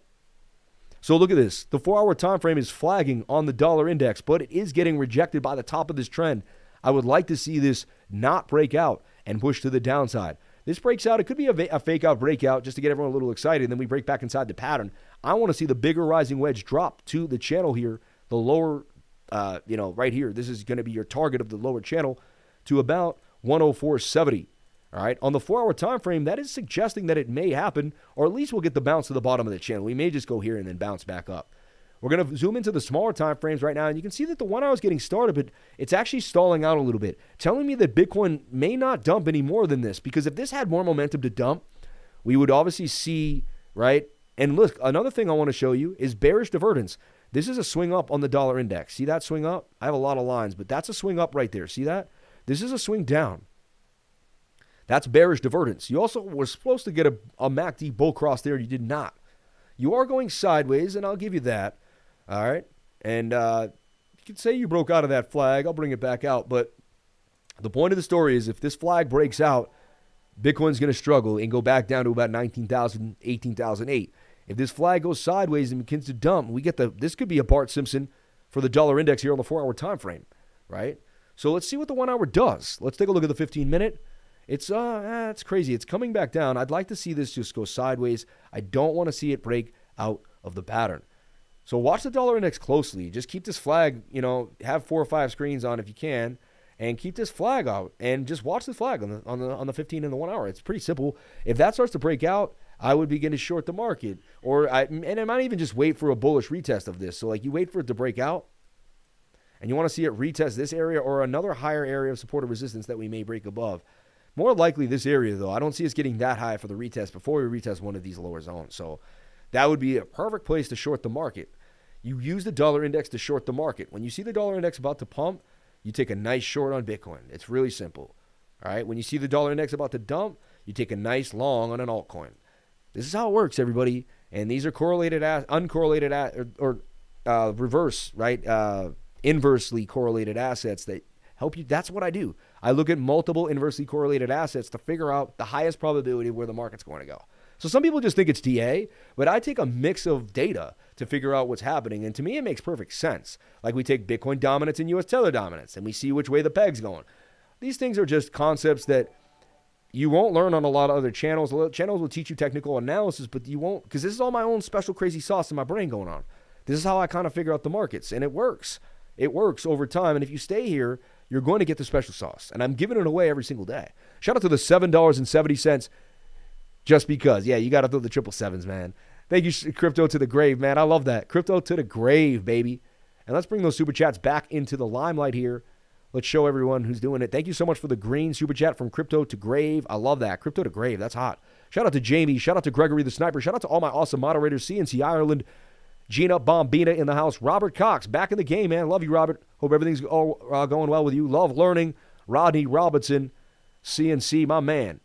So look at this. The 4-hour time frame is flagging on the dollar index, but it is getting rejected by the top of this trend. I would like to see this not break out and push to the downside. This breaks out. It could be a fake out breakout just to get everyone a little excited, and then we break back inside the pattern. I want to see the bigger rising wedge drop to the channel here, the lower, right here. This is going to be your target of the lower channel to about 104.70. All right, on the 4-hour time frame, that is suggesting that it may happen, or at least we'll get the bounce to the bottom of the channel. We may just go here and then bounce back up. We're going to zoom into the smaller time frames right now, and you can see that the 1 hour is getting started, but it's actually stalling out a little bit, telling me that Bitcoin may not dump any more than this, because if this had more momentum to dump, we would obviously see, right? And look, another thing I want to show you is bearish divergence. This is a swing up on the dollar index. See that swing up? I have a lot of lines, but that's a swing up right there. See that? This is a swing down. That's bearish divergence. You also were supposed to get a MACD bull cross there. You did not. You are going sideways, and I'll give you that. All right? And you could say you broke out of that flag. I'll bring it back out. But the point of the story is if this flag breaks out, Bitcoin's going to struggle and go back down to about 19,000, 18,008. If this flag goes sideways and begins to dump, this could be a Bart Simpson for the dollar index here on the 4-hour time frame, right? So let's see what the 1 hour does. Let's take a look at the 15-minute. It's crazy. It's coming back down. I'd like to see this just go sideways. I don't want to see it break out of the pattern. So watch the dollar index closely. Just keep this flag, have 4 or 5 screens on if you can, and keep this flag out and just watch the flag on the 15 and the 1 hour. It's pretty simple. If that starts to break out, I would begin to short the market, and I might even just wait for a bullish retest of this. So like you wait for it to break out, and you want to see it retest this area or another higher area of support or resistance that we may break above. More likely this area, though. I don't see us getting that high for the retest before we retest one of these lower zones. So that would be a perfect place to short the market. You use the dollar index to short the market. When you see the dollar index about to pump, you take a nice short on Bitcoin. It's really simple. All right. When you see the dollar index about to dump, you take a nice long on an altcoin. This is how it works, everybody. And these are correlated, uncorrelated, or reverse, right? Inversely correlated assets that help you. That's what I do. I look at multiple inversely correlated assets to figure out the highest probability of where the market's going to go. So some people just think it's TA, but I take a mix of data to figure out what's happening. And to me, it makes perfect sense. Like we take Bitcoin dominance and US Tether dominance, and we see which way the peg's going. These things are just concepts that you won't learn on a lot of other channels. Channels will teach you technical analysis, but you won't, because this is all my own special crazy sauce in my brain going on. This is how I kind of figure out the markets, and it works. It works over time, and if you stay here, you're going to get the special sauce, and I'm giving it away every single day. Shout out to the $7.70 just because. Yeah, you got to throw the 777s, man. Thank you, Crypto to the Grave, man. I love that. Crypto to the Grave, baby. And let's bring those super chats back into the limelight here. Let's show everyone who's doing it. Thank you so much for the green super chat from Crypto to Grave. I love that. Crypto to Grave. That's hot. Shout out to Jamie. Shout out to Gregory the Sniper. Shout out to all my awesome moderators. CNC Ireland. Gina Bombina in the house. Robert Cox. Back in the game, man. Love you, Robert. Hope everything's going well with you. Love learning. Rodney Robinson. CNC, my man.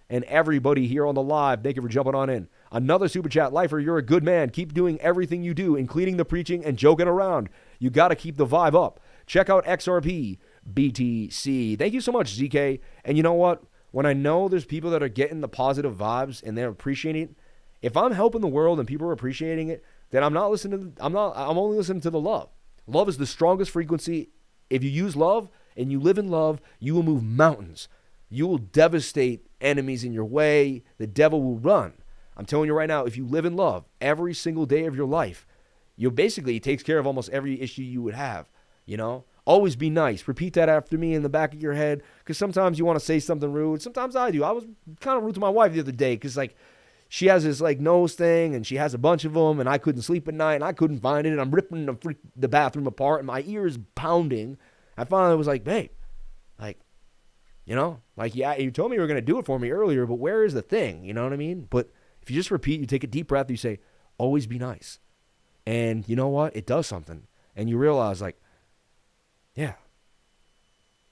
And everybody here on the live. Thank you for jumping on in. Another super chat. Lifer, you're a good man. Keep doing everything you do, including the preaching and joking around. You got to keep the vibe up. Check out XRP. BTC. Thank you so much, ZK. And you know what? When I know there's people that are getting the positive vibes and they're appreciating it, if I'm helping the world and people are appreciating it, then I'm only listening to the love. Love is the strongest frequency. If you use love and you live in love, you will move mountains. You will devastate enemies in your way. The devil will run. I'm telling you right now, if you live in love every single day of your life, it takes care of almost every issue you would have, Always be nice. Repeat that after me in the back of your head, because sometimes you want to say something rude. Sometimes I do. I was kind of rude to my wife the other day because, she has this, nose thing, and she has a bunch of them, and I couldn't sleep at night, and I couldn't find it, and I'm ripping the bathroom apart, and my ear is pounding. I finally was like, babe, yeah, you told me you were going to do it for me earlier, but where is the thing? You know what I mean? But if you just repeat, you take a deep breath, you say, always be nice. And you know what? It does something. And you realize, yeah,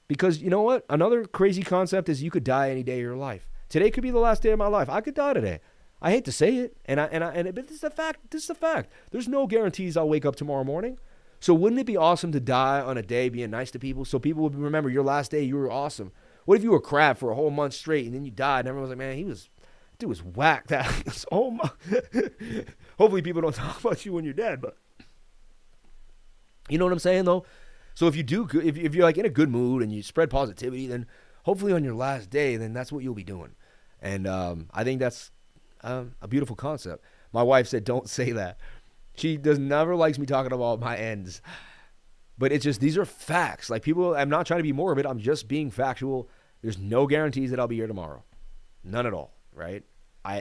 Because you know what? Another crazy concept is you could die any day of your life. Today could be the last day of my life. I could die today. I hate to say it, but this is the fact. This is the fact. There's no guarantees I'll wake up tomorrow morning. So wouldn't it be awesome to die on a day being nice to people, so people would remember your last day, you were awesome? What if you were crap for a whole month straight and then you died and everyone was like, man, dude was whack. That was, oh my. Hopefully people don't talk about you when you're dead, but you know what I'm saying though? So if you do good, if you're like in a good mood and you spread positivity, then hopefully on your last day, then that's what you'll be doing. And I think that's a beautiful concept. My wife said, don't say that. She never likes me talking about my ends. But it's just, these are facts. Like people, I'm not trying to be morbid. I'm just being factual. There's no guarantees that I'll be here tomorrow. None at all, right?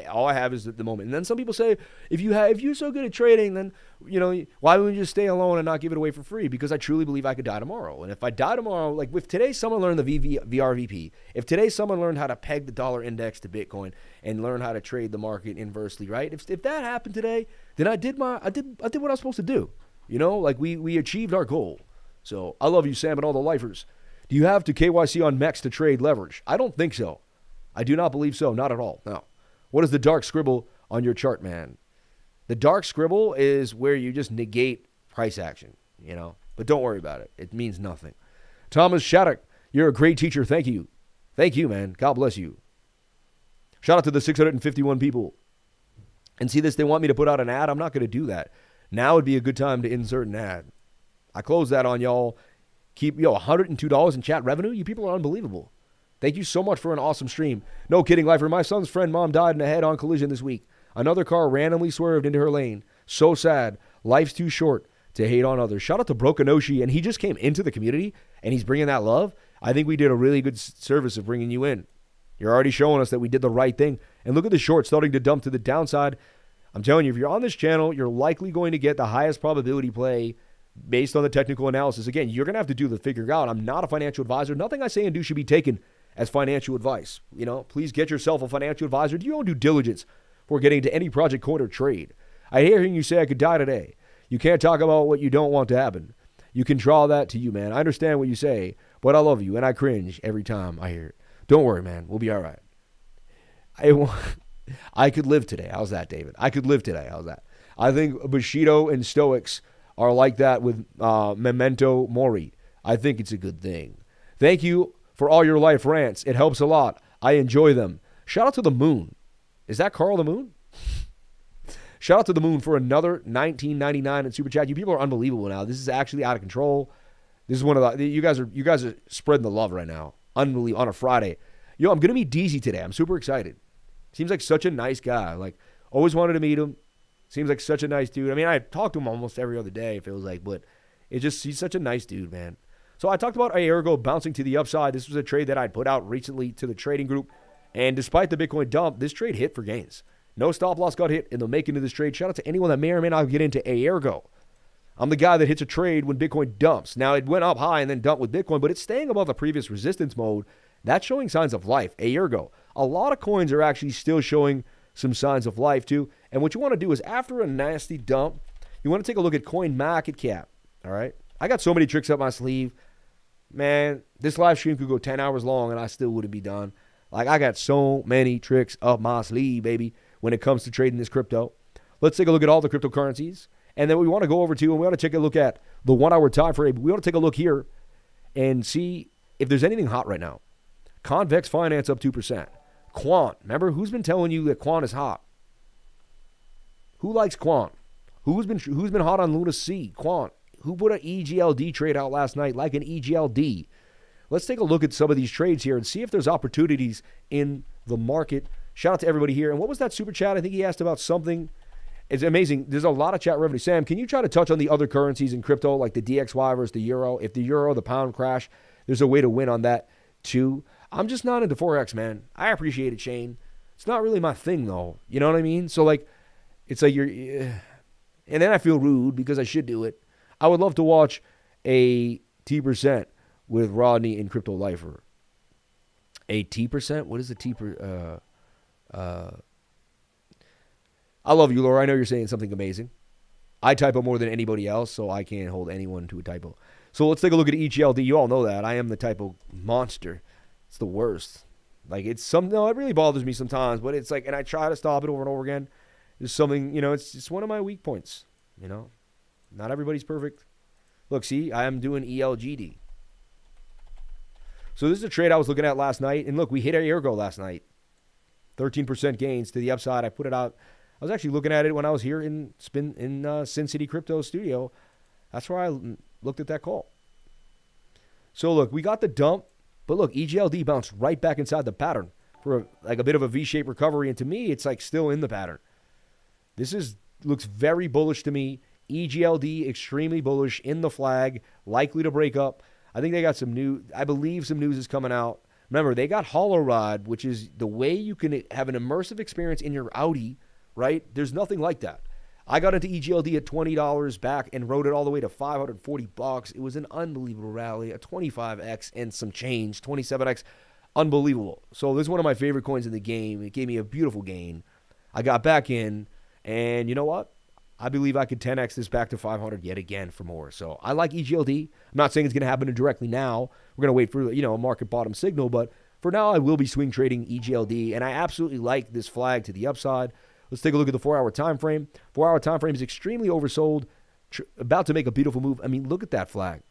All I have is the moment. And then some people say, if you're so good at trading, then, why wouldn't you just stay alone and not give it away for free? Because I truly believe I could die tomorrow. And if I die tomorrow, like if today someone learned the VRVP, if today someone learned how to peg the dollar index to Bitcoin and learn how to trade the market inversely, right? If that happened today, then I did what I was supposed to do. Like we achieved our goal. So I love you, Sam, and all the lifers. Do you have to KYC on MEX to trade leverage? I don't think so. I do not believe so. Not at all. No. What is the dark scribble on your chart, man? The dark scribble is where you just negate price action, But don't worry about it. It means nothing. Thomas Shattuck, you're a great teacher. Thank you. Thank you, man. God bless you. Shout out to the 651 people. And see this, they want me to put out an ad. I'm not going to do that. Now would be a good time to insert an ad. I close that on y'all. Keep, $102 in chat revenue. You people are unbelievable. Thank you so much for an awesome stream. No kidding, lifer. My son's friend mom died in a head-on collision this week. Another car randomly swerved into her lane. So sad. Life's too short to hate on others. Shout out to Brokanoshi, and he just came into the community, and he's bringing that love. I think we did a really good service of bringing you in. You're already showing us that we did the right thing. And look at the short starting to dump to the downside. I'm telling you, if you're on this channel, you're likely going to get the highest probability play based on the technical analysis. Again, you're going to have to do the figure out. I'm not a financial advisor. Nothing I say and do should be taken as financial advice. Please get yourself a financial advisor. Do your own due diligence before getting into any project, coin, or trade. I hear you say I could die today. You can't talk about what you don't want to happen. You can draw that to you, man. I understand what you say, but I love you, and I cringe every time I hear it. Don't worry, man. We'll be all right. I could live today. How's that, David? I could live today. How's that? I think Bushido and Stoics are like that with Memento Mori. I think it's a good thing. Thank you for all your life rants. It helps a lot. I enjoy them. Shout out to the moon. Is that Carl the Moon? Shout out to the moon for another $19.99 in super chat. You people are unbelievable now. This is actually out of control. This is one of the you guys are spreading the love right now. Unbelievable on a Friday. I'm gonna meet DZ today. I'm super excited. Seems like such a nice guy. Like always wanted to meet him. Seems like such a nice dude. I mean, I talk to him almost every other day, it feels like, but he's such a nice dude, man. So I talked about AERGO bouncing to the upside. This was a trade that I'd put out recently to the trading group. And despite the Bitcoin dump, this trade hit for gains. No stop loss got hit in the making of this trade. Shout out to anyone that may or may not get into AERGO. I'm the guy that hits a trade when Bitcoin dumps. Now, it went up high and then dumped with Bitcoin, but it's staying above the previous resistance mode. That's showing signs of life. AERGO. A lot of coins are actually still showing some signs of life, too. And what you want to do is after a nasty dump, you want to take a look at coin market cap. All right? I got so many tricks up my sleeve. Man, this live stream could go 10 hours long and I still wouldn't be done. Like, I got so many tricks up my sleeve, baby, when it comes to trading this crypto. Let's take a look at all the cryptocurrencies. And then we want to go over to, and we want to take a look at the 1 hour time frame. We want to take a look here and see if there's anything hot right now. Convex Finance up 2%. Quant. Remember, who's been telling you that Quant is hot? Who likes Quant? Who's been hot on Luna C? Quant. Who put an EGLD trade out last night like an EGLD? Let's take a look at some of these trades here and see if there's opportunities in the market. Shout out to everybody here. And what was that super chat? I think he asked about something. It's amazing. There's a lot of chat revenue. Sam, can you try to touch on the other currencies in crypto, like the DXY versus the euro? If the euro, the pound crash, there's a way to win on that too. I'm just not into Forex, man. I appreciate it, Shane. It's not really my thing, though. You know what I mean? So, like, it's like you're... And then I feel rude because I should do it. I would love to watch a T% with Rodney and Crypto Lifer. A T%? What is a T%? I love you, Laura. I know you're saying something amazing. I typo more than anybody else, so I can't hold anyone to a typo. So let's take a look at EGLD. You all know that. I am the type of monster. It's the worst. Like, it really bothers me sometimes, but it's like, and I try to stop it over and over again. There's something, it's one of my weak points, Not everybody's perfect. Look, see, I am doing ELGD. So this is a trade I was looking at last night. And look, we hit our AERGO last night. 13% gains to the upside. I put it out. I was actually looking at it when I was here in Sincity Crypto studio. That's where I looked at that call. So look, we got the dump. But look, EGLD bounced right back inside the pattern for a bit of a V-shaped recovery. And to me, it's like still in the pattern. This looks very bullish to me. EGLD extremely bullish in the flag, likely to break up. I think they got I believe some news is coming out. Remember, they got Hollow Rod, which is the way you can have an immersive experience in your Audi, right? There's nothing like that. I got into EGLD at $20 back and rode it all the way to $540. It was an unbelievable rally, a 25x and some change, 27x, unbelievable. So this is one of my favorite coins in the game. It gave me a beautiful gain. I got back in, and you know what? I believe I could 10x this back to 500 yet again for more. So I like EGLD. I'm not saying it's going to happen directly now. We're going to wait for a market bottom signal, but for now I will be swing trading EGLD, and I absolutely like this flag to the upside. Let's take a look at the 4-hour time frame. 4-hour time frame is extremely oversold, about to make a beautiful move. I mean, look at that flag.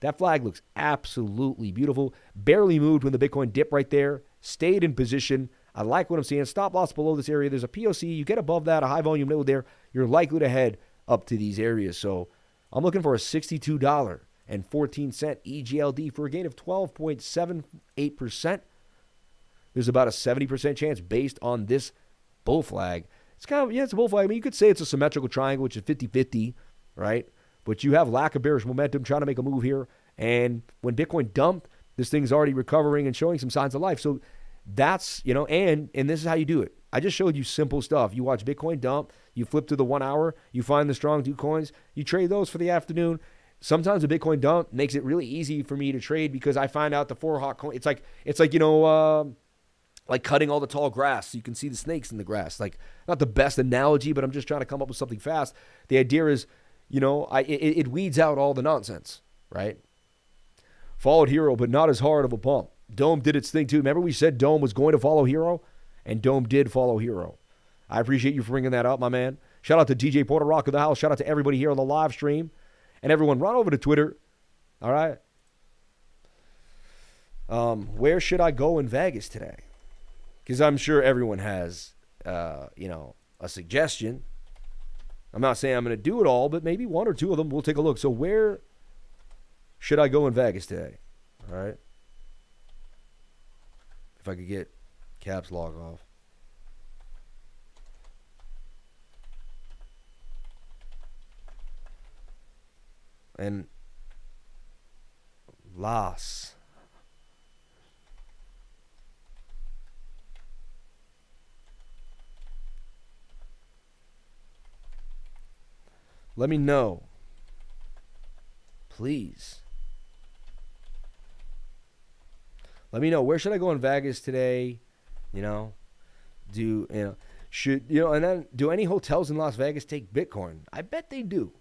That flag looks absolutely beautiful. Barely moved when the Bitcoin dipped right there. Stayed in position. I like what I'm seeing. Stop loss below this area. There's a POC. You get above that, a high volume node there, you're likely to head up to these areas. So I'm looking for a $62.14 EGLD for a gain of 12.78%. There's about a 70% chance based on this bull flag. It's it's a bull flag. I mean, you could say it's a symmetrical triangle, which is 50-50, right? But you have lack of bearish momentum trying to make a move here. And when Bitcoin dumped, this thing's already recovering and showing some signs of life. So that's, and this is how you do it. I just showed you simple stuff. You watch Bitcoin dump, you flip to the 1 hour, you find the strong 2 coins, you trade those for the afternoon. Sometimes a Bitcoin dump makes it really easy for me to trade because I find out the 4 hot coin. It's like like cutting all the tall grass so you can see the snakes in the grass. Like, not the best analogy, but I'm just trying to come up with something fast. The idea is, it weeds out all the nonsense, right? Followed Hero, but not as hard of a pump. Dome did its thing too. Remember we said Dome was going to follow Hero? And Dome did follow Hero. I appreciate you for bringing that up, my man. Shout out to DJ Porter Rock of the house. Shout out to everybody here on the live stream. And everyone, run over to Twitter. All right? Where should I go in Vegas today? Because I'm sure everyone has, a suggestion. I'm not saying I'm going to do it all, but maybe 1 or 2 of them. We'll take a look. So where should I go in Vegas today? All right. If I could get caps log off. And Las. Let me know. Please. Let me know. Where should I go in Vegas today? And then do any hotels in Las Vegas take Bitcoin? I bet they do.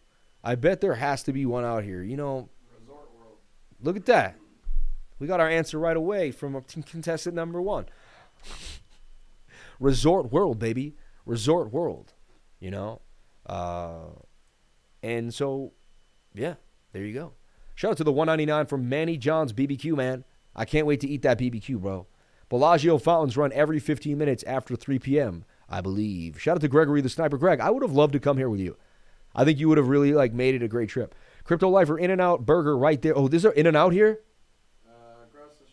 I bet there has to be one out here. Resort World. Look at that. We got our answer right away from contestant number 1. Resort World, baby. Resort World. And so, yeah, there you go. Shout out to the $1.99 from Manny John's BBQ, man. I can't wait to eat that BBQ, bro. Bellagio fountains run every 15 minutes after 3 p.m., I believe. Shout out to Gregory the Sniper. Greg, I would have loved to come here with you. I think you would have really made it a great trip. Crypto Lifer In-N-Out Burger right there. Oh, is there In-N-Out here?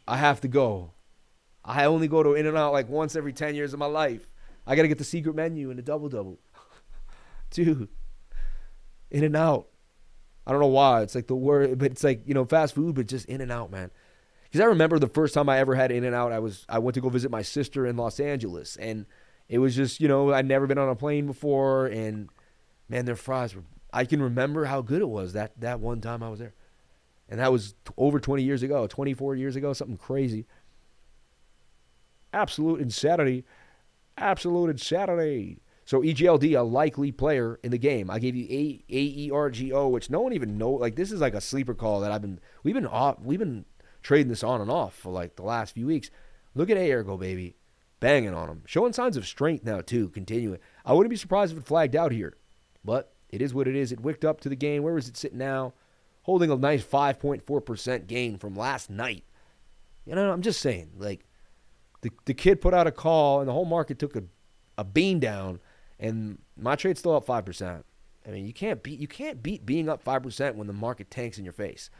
I have to go. I only go to In-N-Out once every 10 years of my life. I got to get the secret menu and the double-double. Dude. In-N-Out. I don't know why. It's like the word, but it's fast food, but just In-N-Out, man. Because I remember the first time I ever had In-N-Out, I went to go visit my sister in Los Angeles, and it was just, I'd never been on a plane before, and man, their fries were, I can remember how good it was that one time I was there. And that was over 20 years ago, 24 years ago, something crazy. Absolute insanity. Absolute insanity. So EGLD, a likely player in the game. I gave you AERGO, which no one even know. Like, this is like a sleeper call that we've been trading this on and off for like the last few weeks. Look at AERGO, baby. Banging on them. Showing signs of strength now, too. Continuing. I wouldn't be surprised if it flagged out here. But it is what it is. It wicked up to the gain. Where is it sitting now? Holding a nice 5.4% gain from last night. You know, I'm just saying. Like, the kid put out a call, and the whole market took a bean down, and my trade's still up 5%. I mean, you can't beat being up 5% when the market tanks in your face.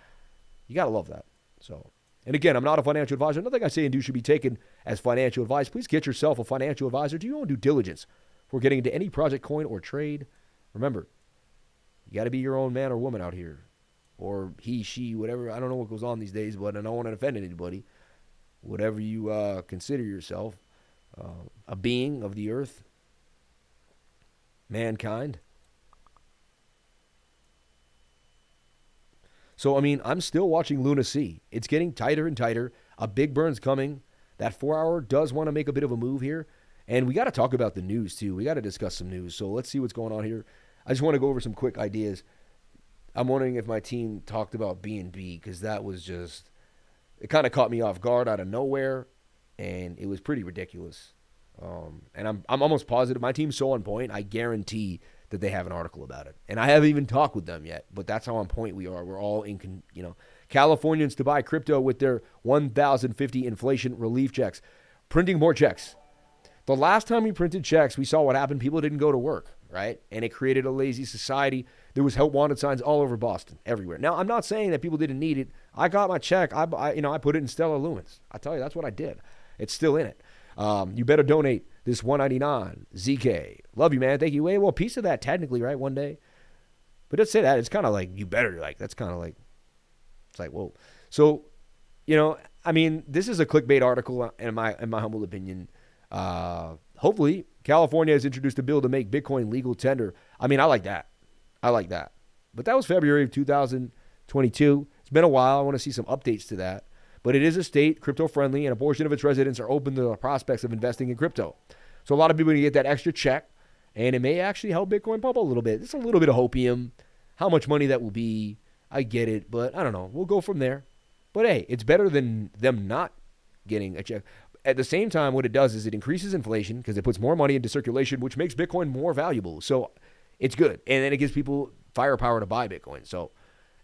You got to love that. So, and again, I'm not a financial advisor. Nothing I say and do should be taken as financial advice. Please get yourself a financial advisor. Do your own due diligence before getting into any project, coin, or trade. Remember, you got to be your own man or woman out here. Or he, she, whatever. I don't know what goes on these days, but I don't want to offend anybody. Whatever you consider yourself, a being of the earth, mankind. So, I mean, I'm still watching LUNC. It's getting tighter and tighter. A big burn's coming. That 4-hour does want to make a bit of a move here. And we got to talk about the news, too. We got to discuss some news. So let's see what's going on here. I just want to go over some quick ideas. I'm wondering if my team talked about BNB, because that was just, it kind of caught me off guard out of nowhere, and it was pretty ridiculous. And I'm almost positive my team's so on point, I guarantee that they have an article about it. And I haven't even talked with them yet, but that's how on point we are. We're all in, Californians to buy crypto with their 1,050 inflation relief checks, printing more checks. The last time we printed checks, we saw what happened. People didn't go to work, right? And it created a lazy society. There was help wanted signs all over Boston, everywhere. Now, I'm not saying that people didn't need it. I got my check. I put it in Stellar Lumens. I tell you, that's what I did. It's still in it. You better donate this $199. ZK. Love you, man. Thank you. Well, a piece of that technically, right, one day. But let's say that. It's kind of like, you better, like, that's kind of like, it's like, whoa. So, I mean, this is a clickbait article in my humble opinion. Hopefully, California has introduced a bill to make Bitcoin legal tender. I mean, I like that. But that was February of 2022. It's been a while. I want to see some updates to that. But it is a state crypto-friendly, and a portion of its residents are open to the prospects of investing in crypto. So a lot of people are going to get that extra check, and it may actually help Bitcoin pump a little bit. It's a little bit of hopium. How much money that will be, I get it, but I don't know. We'll go from there. But hey, it's better than them not getting a check. At the same time, what it does is it increases inflation because it puts more money into circulation, which makes Bitcoin more valuable. So it's good. And then it gives people firepower to buy Bitcoin. So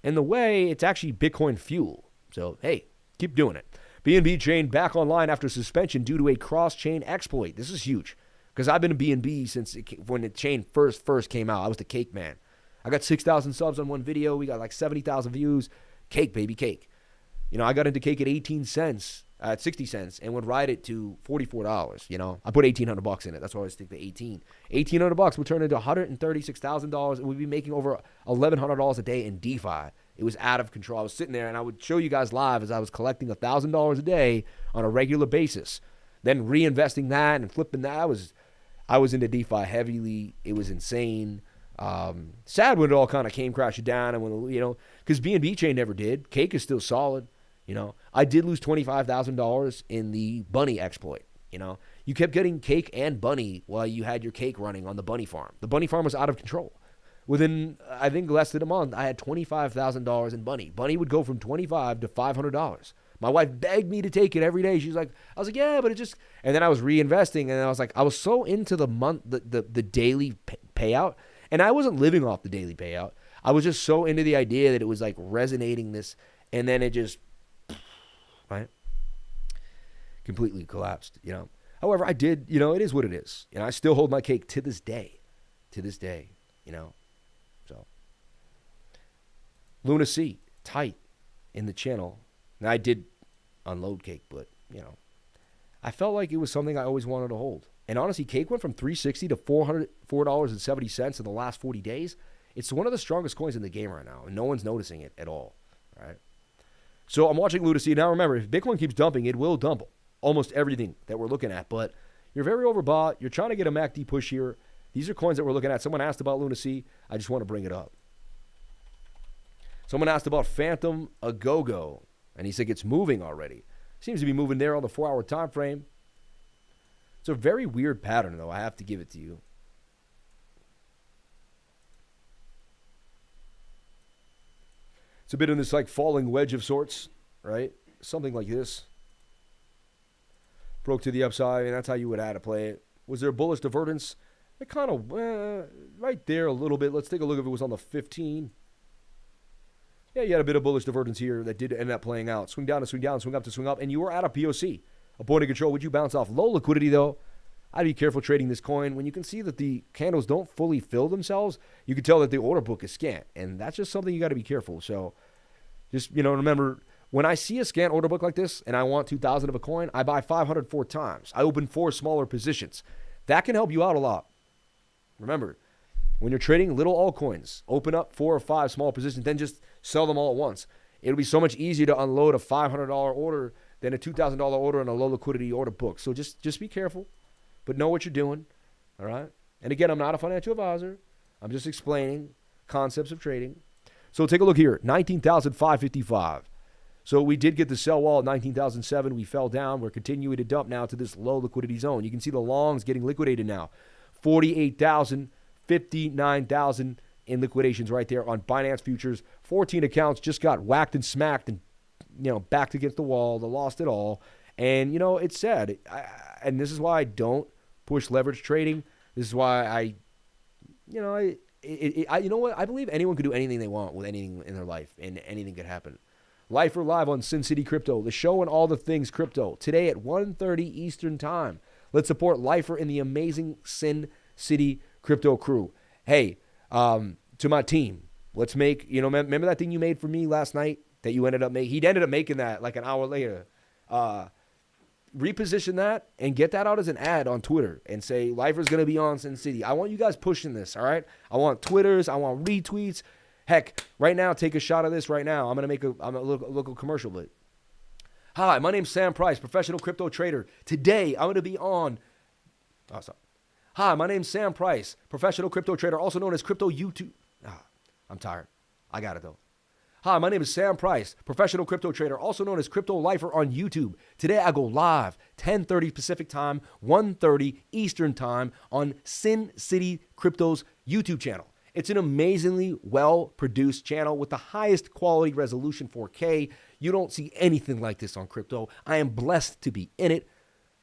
in the way, it's actually Bitcoin fuel. So, hey, keep doing it. BNB chain back online after suspension due to a cross-chain exploit. This is huge because I've been in BNB since when the chain first came out. I was the cake man. I got 6,000 subs on one video. We got like 70,000 views. Cake, baby, cake. I got into cake at 18 cents, at 60 cents, and would ride it to $44. I put $1,800 in it. That's why I always think the 18. $1,800 would turn into $136,000, and we'd be making over $1,100 a day in DeFi. It was out of control. I was sitting there, and I would show you guys live as I was collecting $1,000 a day on a regular basis, then reinvesting that and flipping that. I was into DeFi heavily. It was insane. Sad when it all kind of came crashing down, and when because BNB chain never did. Cake is still solid. I did lose $25,000 in the bunny exploit. You kept getting cake and bunny while you had your cake running on the bunny farm. The bunny farm was out of control. Within, I think, less than a month, I had $25,000 in bunny. Bunny would go from $25 to $500. My wife begged me to take it every day. I was like, yeah, but it just, and then I was reinvesting, and I was like, I was so into the daily payout, and I wasn't living off the daily payout. I was just so into the idea that it was like resonating this, and then it just, right, completely collapsed, However, I did, it is what it is. I still hold my cake to this day, So, LUNC, tight in the channel. Now, I did unload cake, but, I felt like it was something I always wanted to hold. And honestly, cake went from $360 to $404.70 in the last 40 days. It's one of the strongest coins in the game right now, and no one's noticing it at all, right? So I'm watching LUNC. Now, remember, if Bitcoin keeps dumping, it will dump almost everything that we're looking at. But you're very overbought. You're trying to get a MACD push here. These are coins that we're looking at. Someone asked about LUNC. I just want to bring it up. Someone asked about Phantom Agogo, and he said it's moving already. Seems to be moving there on the 4-hour time frame. It's a very weird pattern, though. I have to give it to you. It's a bit in this like falling wedge of sorts, right? Something like this. Broke to the upside, and that's how you would have to play it. Was there a bullish divergence? It kind of right there a little bit. Let's take a look if it was on the 15. Yeah, you had a bit of bullish divergence here that did end up playing out. Swing down to swing down, swing up to swing up, and you were at a POC. A point of control. Would you bounce off? Low liquidity, though. I'd be careful trading this coin. When you can see that the candles don't fully fill themselves, you can tell that the order book is scant, and that's just something you got to be careful. So just, remember, when I see a scant order book like this and I want 2,000 of a coin, I buy 500 4 times. I open 4 smaller positions. That can help you out a lot. Remember, when you're trading little altcoins, open up 4 or 5 small positions, then just sell them all at once. It'll be so much easier to unload a $500 order than a $2,000 order in a low liquidity order book. So just be careful, but know what you're doing, all right? And again, I'm not a financial advisor. I'm just explaining concepts of trading. So take a look here, 19,555. So we did get the sell wall at 19,007. We fell down. We're continuing to dump now to this low liquidity zone. You can see the longs getting liquidated now. 48,000, 59,000 in liquidations right there on Binance futures. 14 accounts just got whacked and smacked and, backed against the wall. They lost it all. And, it's sad. And this is why I don't push leverage trading. This is why I believe anyone could do anything they want with anything in their life, and anything could happen. Lifer live on Sincity Crypto, the show and all the things crypto. Today at 1:30 Eastern Time. Let's support Lifer in the amazing Sin City Crypto crew. Hey, to my team, let's make, remember that thing you made for me last night that you ended up making? He ended up making that like an hour later. Reposition that and get that out as an ad on Twitter and say, Lifer's going to be on Sin City. I want you guys pushing this, all right? I want Twitters. I want retweets. Heck, right now, take a shot of this right now. I'm going to make a local commercial, but hi, my name's Sam Price, professional crypto trader. Today, I'm going to be on, Hi, my name's Sam Price, professional crypto trader, also known as Crypto YouTube. I'm tired. I got it, though. Hi, my name is Sam Price, professional crypto trader, also known as Crypto Lifer on YouTube. Today, I go live, 10:30 Pacific Time, 1:30 Eastern Time on Sin City Crypto's YouTube channel. It's an amazingly well-produced channel with the highest quality resolution, 4K. You don't see anything like this on crypto. I am blessed to be in it.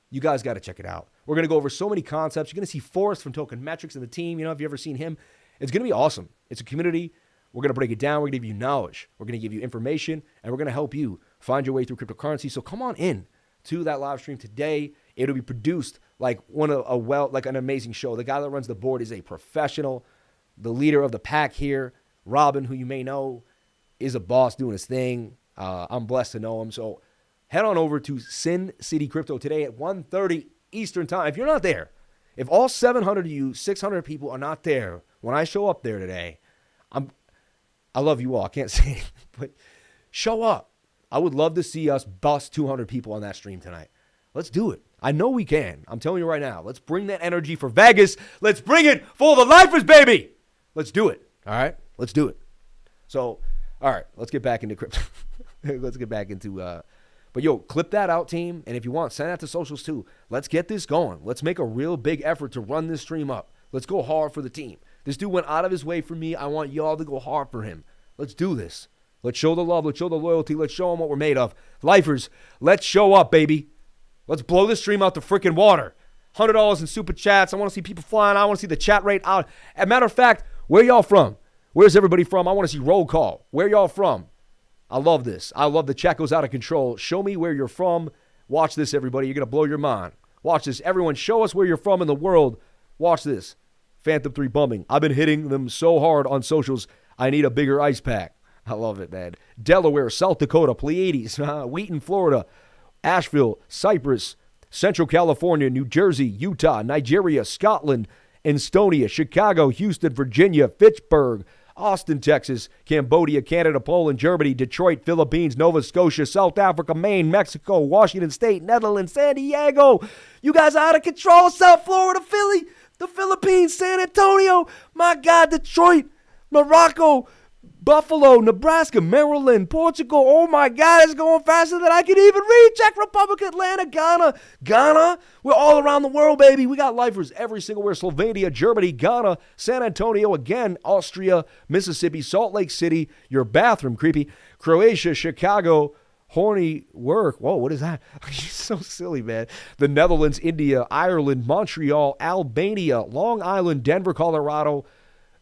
You guys got to check it out. We're going to go over so many concepts. You're going to see Forrest from Token Metrics and the team. If you ever seen him, it's going to be awesome. It's a community. We're going to break it down. We're going to give you knowledge. We're going to give you information, and we're going to help you find your way through cryptocurrency. So come on in to that live stream today. It'll be produced like an amazing show. The guy that runs the board is a professional. The leader of the pack here, Robin, who you may know, is a boss doing his thing. I'm blessed to know him. So head on over to Sin City Crypto today at 1:30 Eastern Time. If you're not there, if all 700 of you, 600 people are not there when I show up there today, I love you all. I can't say it, but show up. I would love to see us bust 200 people on that stream tonight. Let's do it. I know we can. I'm telling you right now. Let's bring that energy for Vegas. Let's bring it for the Lifers, baby. Let's do it. All right? Let's do it. So, all right, let's get back into crypto. Let's get back into, but yo, clip that out, team. And if you want, send that to socials too. Let's get this going. Let's make a real big effort to run this stream up. Let's go hard for the team. This dude went out of his way for me. I want y'all to go hard for him. Let's do this. Let's show the love. Let's show the loyalty. Let's show them what we're made of. Lifers, let's show up, baby. Let's blow this stream out the freaking water. $100 in super chats. I want to see people flying. I want to see the chat rate out. As a matter of fact, where y'all from? Where's everybody from? I want to see roll call. Where y'all from? I love this. I love the chat goes out of control. Show me where you're from. Watch this, everybody. You're going to blow your mind. Watch this. Everyone, show us where you're from in the world. Watch this. Phantom 3 bumming. I've been hitting them so hard on socials. I need a bigger ice pack. I love it, man. Delaware, South Dakota, Pleiades, Wheaton, Florida, Asheville, Cyprus, Central California, New Jersey, Utah, Nigeria, Scotland, Estonia, Chicago, Houston, Virginia, Fitchburg, Austin, Texas, Cambodia, Canada, Poland, Germany, Detroit, Philippines, Nova Scotia, South Africa, Maine, Mexico, Washington State, Netherlands, San Diego. You guys are out of control. South Florida, Philly, the Philippines, San Antonio, my God, Detroit, Morocco, Buffalo, Nebraska, Maryland, Portugal. Oh my God, it's going faster than I can even read. Czech Republic, Atlanta, Ghana. We're all around the world, baby. We got lifers every single where. Slovenia, Germany, Ghana, San Antonio again, Austria, Mississippi, Salt Lake City. Your bathroom, creepy. Croatia, Chicago. Horny work. Whoa, what is that? You're so silly, man. The Netherlands, India, Ireland, Montreal, Albania, Long Island, Denver, Colorado,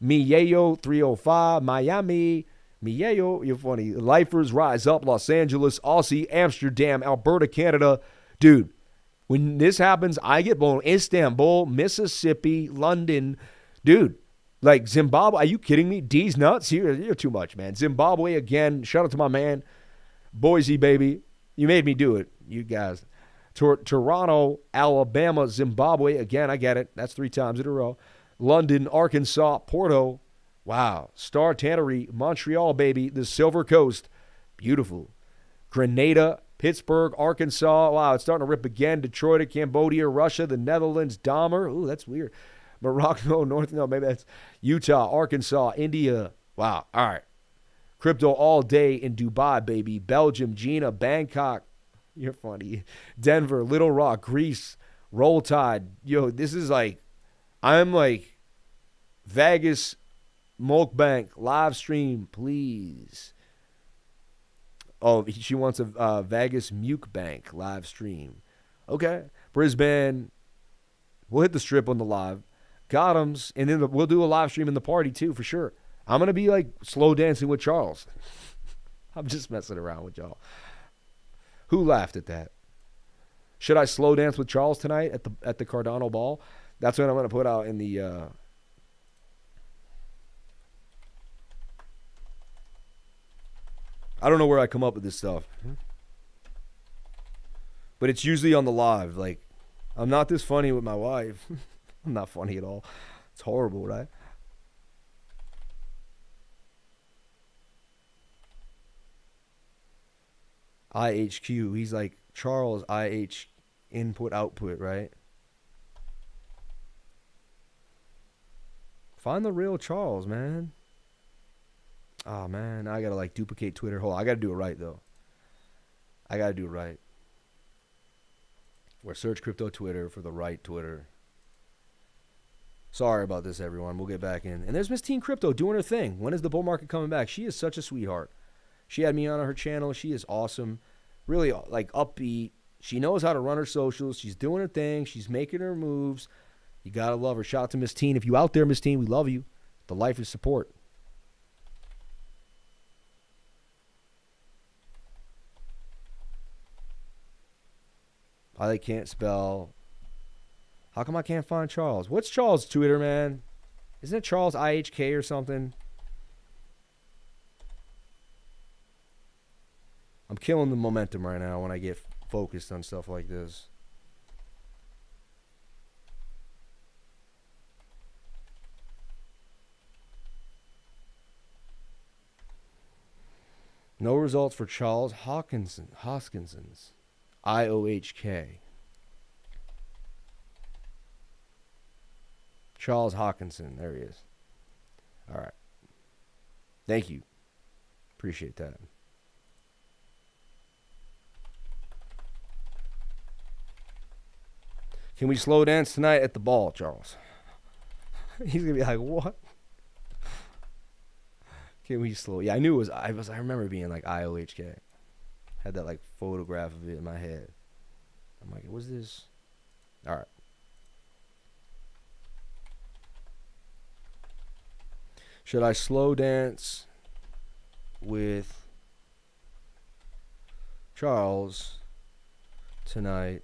Mieo 305, Miami, Mieo, you're funny. Lifers, Rise Up, Los Angeles, Aussie, Amsterdam, Alberta, Canada. Dude, when this happens, I get blown. Istanbul, Mississippi, London. Dude, like Zimbabwe, are you kidding me? D's nuts? You're too much, man. Zimbabwe again. Shout out to my man. Boise, baby. You made me do it, you guys. Toronto, Alabama, Zimbabwe. Again, I get it. That's 3 times in a row. London, Arkansas, Porto. Wow. Star Tannery, Montreal, baby. The Silver Coast. Beautiful. Grenada, Pittsburgh, Arkansas. Wow, it's starting to rip again. Detroit, Cambodia, Russia, the Netherlands, Dahmer. Ooh, that's weird. Morocco, maybe that's Utah, Arkansas, India. Wow. All right. Crypto all day in Dubai, baby. Belgium, Gina, Bangkok. You're funny. Denver, Little Rock, Greece, Roll Tide. Yo, this is like, I'm like, Vegas, Milkbank, live stream, please. Oh, she wants a Vegas Milkbank live stream. Okay. Brisbane, we'll hit the strip on the live. Gotham's, and then we'll do a live stream in the party too, for sure. I'm going to be like slow dancing with Charles. I'm just messing around with y'all. Who laughed at that? Should I slow dance with Charles tonight at the Cardano ball? That's what I'm going to put out in the I don't know where I come up with this stuff. But it's usually on the live. Like, I'm not this funny with my wife. I'm not funny at all. It's horrible, right? IHQ. He's like, Charles, IH input output, right? Find the real Charles, man. Oh, man. I got to like duplicate Twitter. Hold on. I got to do it right, though. I got to do it right. Or search crypto Twitter for the right Twitter. Sorry about this, everyone. We'll get back in. And there's Miss Teen Crypto doing her thing. When is the bull market coming back? She is such a sweetheart. She had me on her channel. She is awesome. Really, like, upbeat. She knows how to run her socials. She's doing her thing. She's making her moves. You got to love her. Shout out to Miss Teen. If you out there, Miss Teen, we love you. The life is support. I can't spell. How come I can't find Charles? What's Charles' Twitter, man? Isn't it Charles IHK or something? I'm killing the momentum right now when I get focused on stuff like this. No results for Charles Hoskinson's. IOHK. Charles Hawkinson. There he is. All right. Thank you. Appreciate that. Can we slow dance tonight at the ball, Charles? He's going to be like, what? Can we slow? Yeah, I knew it was. I remember it being like IOHK. Had that like photograph of it in my head. I'm like, what's this? All right. Should I slow dance with Charles tonight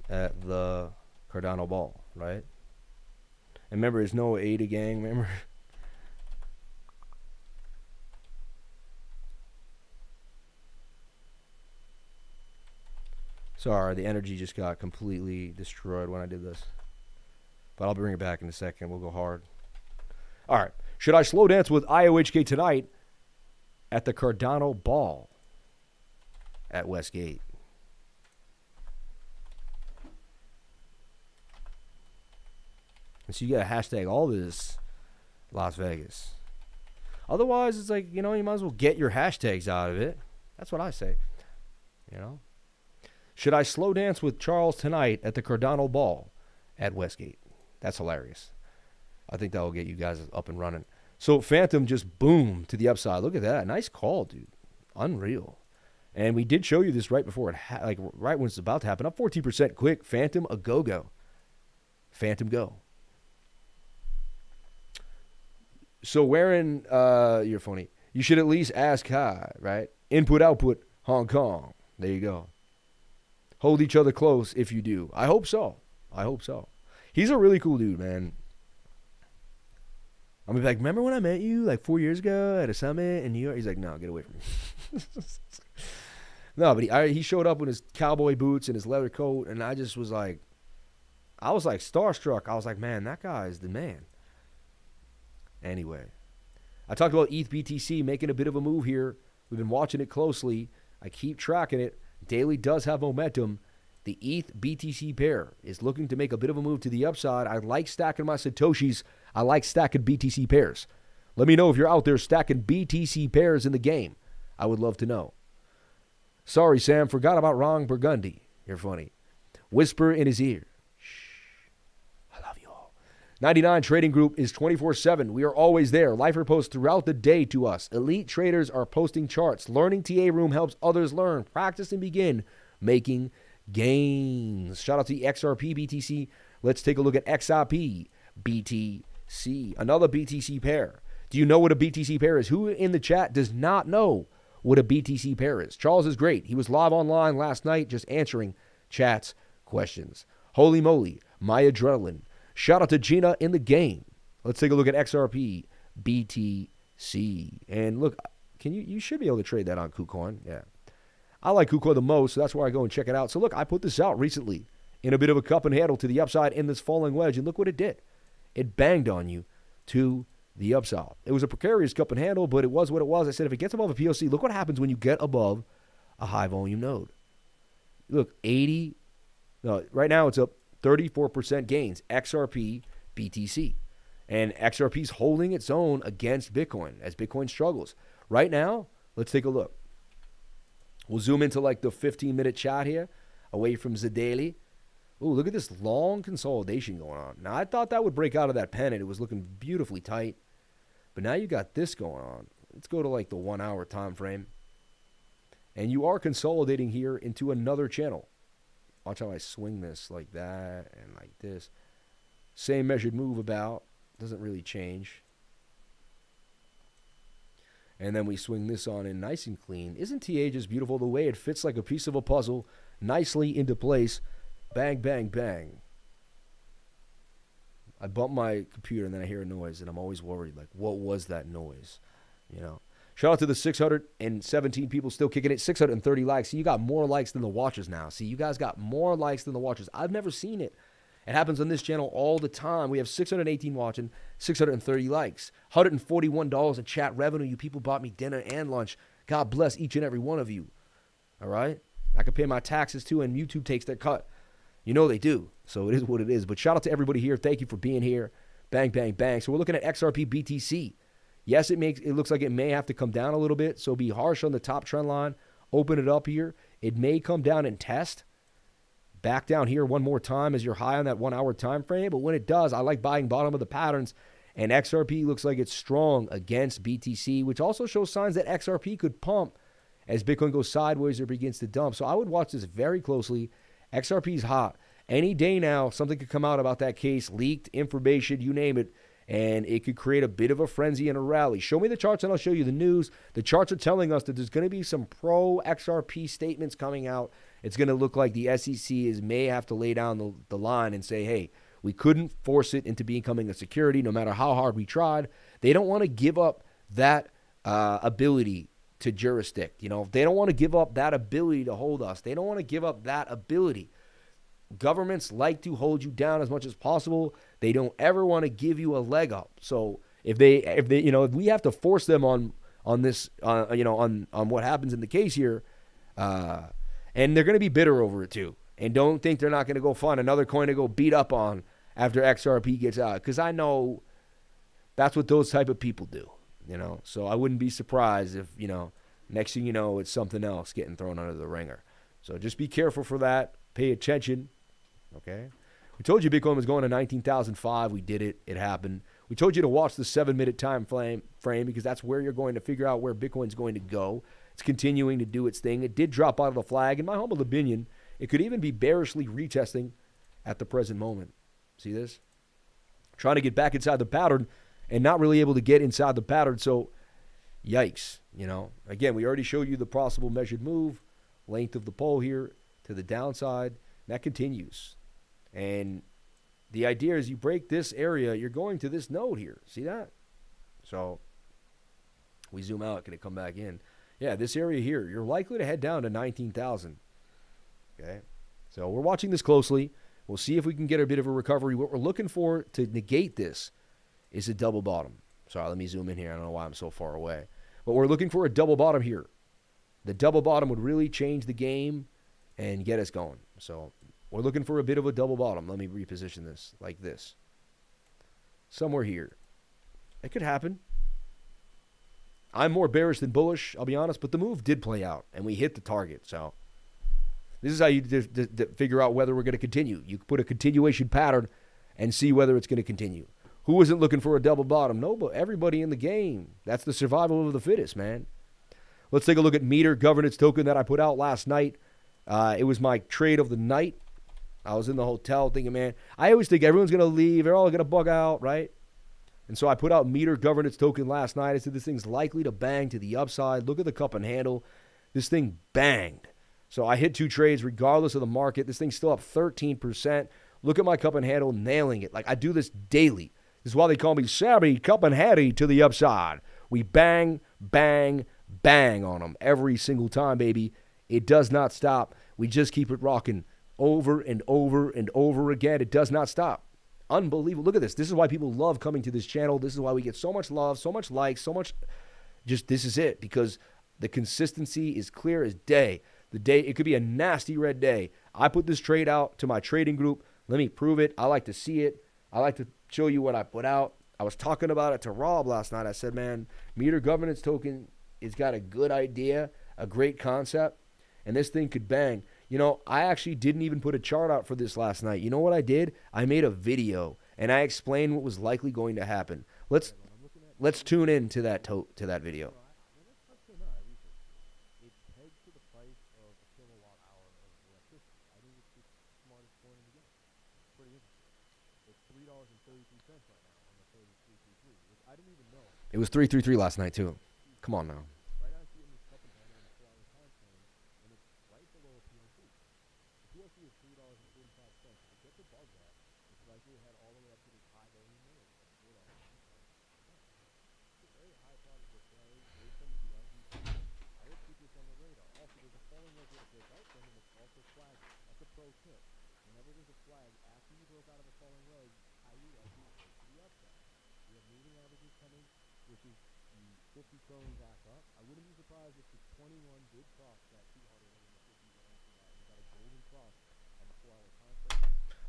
at the Cardano ball, right? And remember, it's no Ada gang, remember? Sorry, the energy just got completely destroyed when I did this. But I'll bring it back in a second. We'll go hard. All right. Should I slow dance with IOHK tonight at the Cardano ball at Westgate? And so you got to hashtag all this. Las Vegas. Otherwise, it's like, you might as well get your hashtags out of it. That's what I say. Should I slow dance with Charles tonight at the Cardano Ball at Westgate? That's hilarious. I think that will get you guys up and running. So Phantom just boom to the upside. Look at that. Nice call, dude. Unreal. And we did show you this right before right when it's about to happen. Up 14% quick. Phantom a go-go. Phantom go. So wherein, you're funny. You should at least ask hi, right? Input, output, Hong Kong. There you go. Hold each other close if you do. I hope so. He's a really cool dude, man. I'm like, remember when I met you like 4 years ago at a summit in New York? He's like, no, get away from me. No, but he showed up with his cowboy boots and his leather coat, and I was like starstruck. I was like, man, that guy is the man. Anyway, I talked about ETH BTC making a bit of a move here. We've been watching it closely. I keep tracking it. Daily does have momentum. The ETH BTC pair is looking to make a bit of a move to the upside. I like stacking my Satoshis. I like stacking BTC pairs. Let me know if you're out there stacking BTC pairs in the game. I would love to know. Sorry, Sam. Forgot about Ron Burgundy. You're funny. Whisper in his ear. Shh. I love you all. 99 Trading Group is 24/7. We are always there. Lifer posts throughout the day to us. Elite traders are posting charts. Learning TA Room helps others learn, practice, and begin making gains. Shout out to the XRP BTC. Let's take a look at XRP BTC. Another BTC pair. Do you know what a BTC pair is? Who in the chat does not know what a BTC pair is? Charles is great. He was live online last night just answering chat's questions. Holy moly, my adrenaline. Shout out to Gina in the game. Let's take a look at XRP BTC. And look, you should be able to trade that on KuCoin. Yeah. I like KuCoin the most, so that's where I go and check it out. So look, I put this out recently in a bit of a cup and handle to the upside in this falling wedge, and look what it did. It banged on you to the upside. It was a precarious cup and handle, but it was what it was. I said if it gets above a POC, look what happens when you get above a high volume node. Look, right now it's up 34% gains, XRP BTC. And XRP's holding its own against Bitcoin as Bitcoin struggles. Right now, let's take a look. We'll zoom into like the 15-minute chat here, away from the daily. Ooh, look at this long consolidation going on. Now, I thought that would break out of that pennant. It was looking beautifully tight. But now you got this going on. Let's go to like the 1 hour time frame. And you are consolidating here into another channel. Watch how I swing this like that and like this. Same measured move about. Doesn't really change. And then we swing this on in nice and clean. Isn't TA just beautiful? The way it fits like a piece of a puzzle, nicely into place. Bang, bang, bang. I bump my computer and then I hear a noise, and I'm always worried, like, what was that noise? Shout out to the 617 people still kicking it. 630 likes. See, you got more likes than the watchers now. See, you guys got more likes than the watchers. I've never seen it. It happens on this channel all the time. We have 618 watching, 630 likes, $141 in chat revenue. You people bought me dinner and lunch. God bless each and every one of you. All right? I can pay my taxes too, and YouTube takes their cut. You know they do. So it is what it is. But shout out to everybody here. Thank you for being here. Bang, bang, bang. So we're looking at XRP BTC. Yes, it looks like it may have to come down a little bit. So be harsh on the top trend line. Open it up here. It may come down and test. Back down here one more time as you're high on that 1 hour time frame. But when it does, I like buying bottom of the patterns. And XRP looks like it's strong against BTC, which also shows signs that XRP could pump as Bitcoin goes sideways or begins to dump. So I would watch this very closely. XRP's hot. Any day now, something could come out about that case, leaked information, you name it, and it could create a bit of a frenzy and a rally. Show me the charts and I'll show you the news. The charts are telling us that there's going to be some pro-XRP statements coming out. It's going to look like the SEC may have to lay down the line and say, hey, we couldn't force it into becoming a security no matter how hard we tried. They don't want to give up that ability to jurisdict. They don't want to give up that ability to hold us. They don't want to give up that ability. Governments like to hold you down as much as possible. They don't ever want to give you a leg up. So if we have to force them on this, on what happens in the case here, and they're going to be bitter over it too. And don't think they're not going to go find another coin to go beat up on after XRP gets out. Because I know That's what those type of people do, So I wouldn't be surprised if, next thing you know, it's something else getting thrown under the ringer. So just be careful for that. Pay attention, okay? We told you Bitcoin was going to 19,005. We did it. It happened. We told you to watch the 7-minute time frame because that's where you're going to figure out where Bitcoin's going to go. It's continuing to do its thing. It did drop out of the flag. In my humble opinion, it could even be bearishly retesting at the present moment. See this? Trying to get back inside the pattern and not really able to get inside the pattern. So, yikes. Again, we already showed you the possible measured move, length of the pole here to the downside. That continues. And the idea is you break this area, you're going to this node here. See that? So we zoom out. Can it come back in? Yeah, this area here, you're likely to head down to 19,000. Okay? So we're watching this closely. We'll see if we can get a bit of a recovery. What we're looking for to negate this is a double bottom. Sorry, let me zoom in here. I don't know why I'm so far away. But we're looking for a double bottom here. The double bottom would really change the game and get us going. So we're looking for a bit of a double bottom. Let me reposition this like this. Somewhere here. It could happen. I'm more bearish than bullish, I'll be honest, but the move did play out, and we hit the target. So this is how you figure out whether we're going to continue. You put a continuation pattern and see whether it's going to continue. Who isn't looking for a double bottom? No, but everybody in the game. That's the survival of the fittest, man. Let's take a look at Meter Governance Token that I put out last night. It was my trade of the night. I was in the hotel thinking, man, I always think everyone's going to leave. They're all going to bug out, right? And so I put out Meter Governance Token last night. I said this thing's likely to bang to the upside. Look at the cup and handle. This thing banged. So I hit 2 trades regardless of the market. This thing's still up 13%. Look at my cup and handle, nailing it. Like, I do this daily. This is why they call me Savvy Cup and Hattie to the upside. We bang, bang, bang on them every single time, baby. It does not stop. We just keep it rocking over and over and over again. It does not stop. Unbelievable. Look at this. This is why people love coming to this channel. This is why we get so much love, so much likes, so much. Just this is it, because the consistency is clear as day. The day, it could be a nasty red day. I put this trade out to my trading group. Let me prove it. I like to see it. I like to show you what I put out. I was talking about it to Rob last night. I said, man, Meter Governance Token has got a good idea, a great concept, and this thing could bang. I actually didn't even put a chart out for this last night. You know what I did? I made a video, and I explained what was likely going to happen. Let's tune in to that video. It was 333 last night too. Come on now.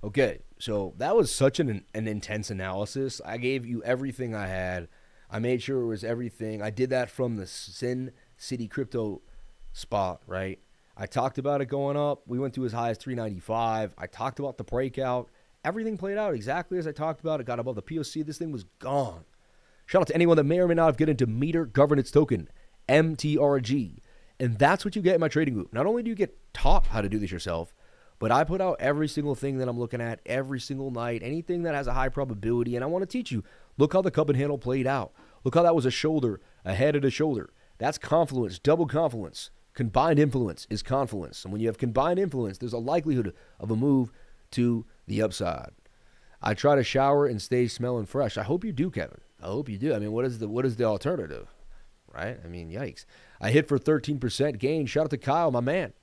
Okay, so that was such an intense analysis. I gave you everything I had. I made sure it was everything. I did that from the Sincity Crypto spot, right? I talked about it going up. We went to as high as 395. I talked about the breakout. Everything played out exactly as I talked about. It got above the POC. This thing was gone. Shout out to anyone that may or may not have gotten into Meter Governance Token, MTRG. And that's what you get in my trading group. Not only do you get taught how to do this yourself, but I put out every single thing that I'm looking at every single night, anything that has a high probability, and I want to teach you. Look how the cup and handle played out. Look how that was a shoulder, a head and a shoulder. That's confluence, double confluence. Combined influence is confluence. And when you have combined influence, there's a likelihood of a move to the upside. I try to shower and stay smelling fresh. I hope you do, Kevin. I hope you do. I mean, what is the alternative, right? I mean, yikes. I hit for 13% gain. Shout out to Kyle, my man.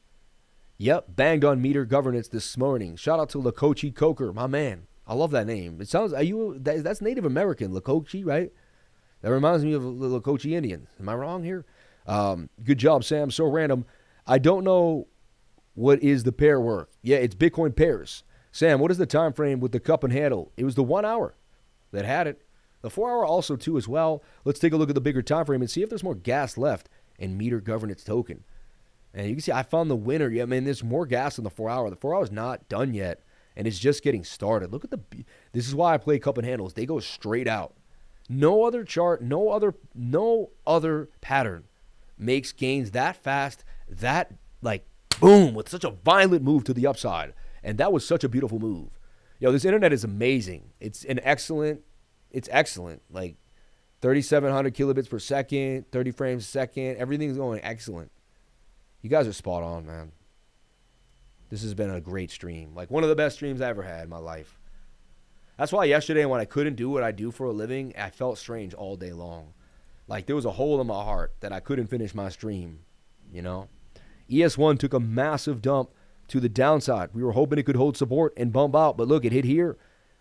Yep, banged on Meter Governance this morning. Shout out to Lakochi Coker, my man. I love that name. It sounds, that's Native American, Lakochi, right? That reminds me of the Lakochi Indians. Am I wrong here? Good job, Sam. So random. I don't know what is the pair work. Yeah, it's Bitcoin pairs. Sam, what is the time frame with the cup and handle? It was the 1 hour that had it. The 4-hour also too as well. Let's take a look at the bigger time frame and see if there's more gas left in meter governance token. And you can see I found the winner. Yeah, man, there's more gas in the 4-hour. The 4-hour is not done yet, and it's just getting started. Look at this is why I play cup and handles. They go straight out. No other chart, no other pattern makes gains that fast, that like boom, with such a violent move to the upside. And that was such a beautiful move. This internet is amazing. It's excellent. Like 3,700 kilobits per second, 30 frames a second. Everything's going excellent. You guys are spot on, man. This has been a great stream. Like one of the best streams I ever had in my life. That's why yesterday when I couldn't do what I do for a living, I felt strange all day long. Like there was a hole in my heart that I couldn't finish my stream, ES1 took a massive dump to the downside. We were hoping it could hold support and bump out, but look, it hit here,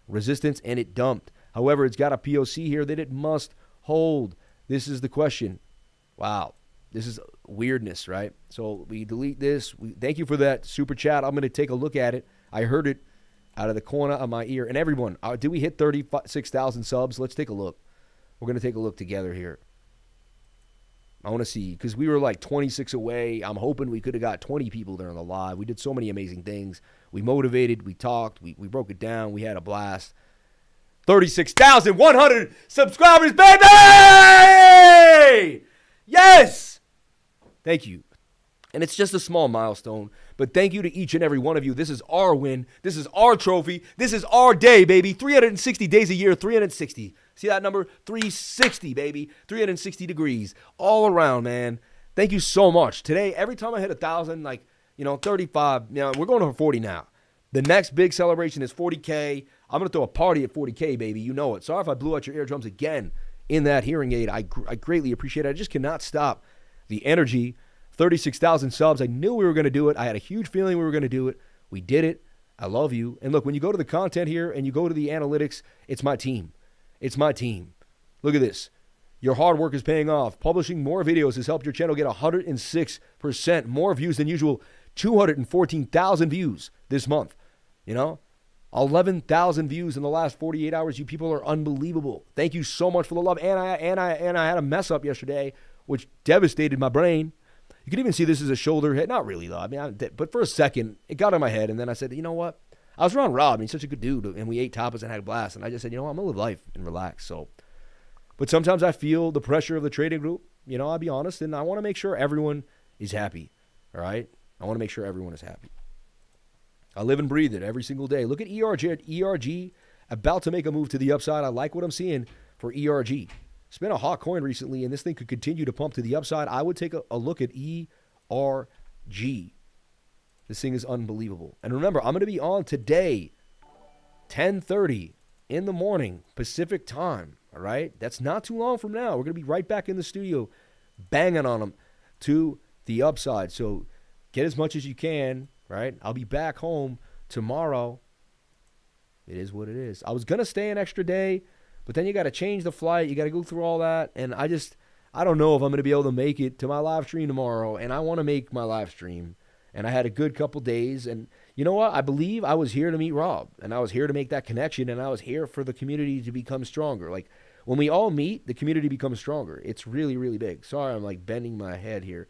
resistance, and it dumped. However, it's got a POC here that it must hold. This is the question. Wow, this is weirdness, right? So we delete this. Thank you for that super chat. I'm going to take a look at it. I heard it out of the corner of my ear. And everyone, did we hit 36,000 subs? Let's take a look. We're going to take a look together here. I want to see, because we were like 26 away. I'm hoping we could have got 20 people there on the live. We did so many amazing things. We motivated, we talked, we broke it down, we had a blast. 36,100 subscribers, baby! Yes! Thank you. And it's just a small milestone, but thank you to each and every one of you. This is our win. This is our trophy. This is our day, baby. 360 days a year, 360. See that number? 360, baby. 360 degrees all around, man. Thank you so much. Today, every time I hit 1,000, 35, we're going over 40 now. The next big celebration is 40K. I'm going to throw a party at 40K, baby. You know it. Sorry if I blew out your eardrums again in that hearing aid. I greatly appreciate it. I just cannot stop the energy. 36,000 subs. I knew we were going to do it. I had a huge feeling we were going to do it. We did it. I love you. And look, when you go to the content here and you go to the analytics, it's my team. It's my team. Look at this. Your hard work is paying off. Publishing more videos has helped your channel get 106% more views than usual. 214,000 views this month. 11,000 views in the last 48 hours. You people are unbelievable. Thank you so much for the love. And I had a mess up yesterday, which devastated my brain. You can even see this is a shoulder hit. Not really, though. But for a second, it got in my head. And then I said, you know what? I was around Rob. He's such a good dude. And we ate tapas and had a blast. And I just said, I'm going to live life and relax. But sometimes I feel the pressure of the trading group. I'll be honest. And I want to make sure everyone is happy. All right? I want to make sure everyone is happy. I live and breathe it every single day. Look at ERG about to make a move to the upside. I like what I'm seeing for ERG. It's been a hot coin recently, and this thing could continue to pump to the upside. I would take a look at ERG. This thing is unbelievable. And remember, I'm going to be on today, 10:30 in the morning, Pacific time. All right? That's not too long from now. We're going to be right back in the studio banging on them to the upside. So get as much as you can, right? I'll be back home tomorrow. It is what it is. I was going to stay an extra day, but then you got to change the flight. You got to go through all that. And I don't know if I'm going to be able to make it to my live stream tomorrow. And I want to make my live stream. And I had a good couple days. And you know what? I believe I was here to meet Rob. And I was here to make that connection. And I was here for the community to become stronger. Like when we all meet, the community becomes stronger. It's really, really big. Sorry, I'm like bending my head here.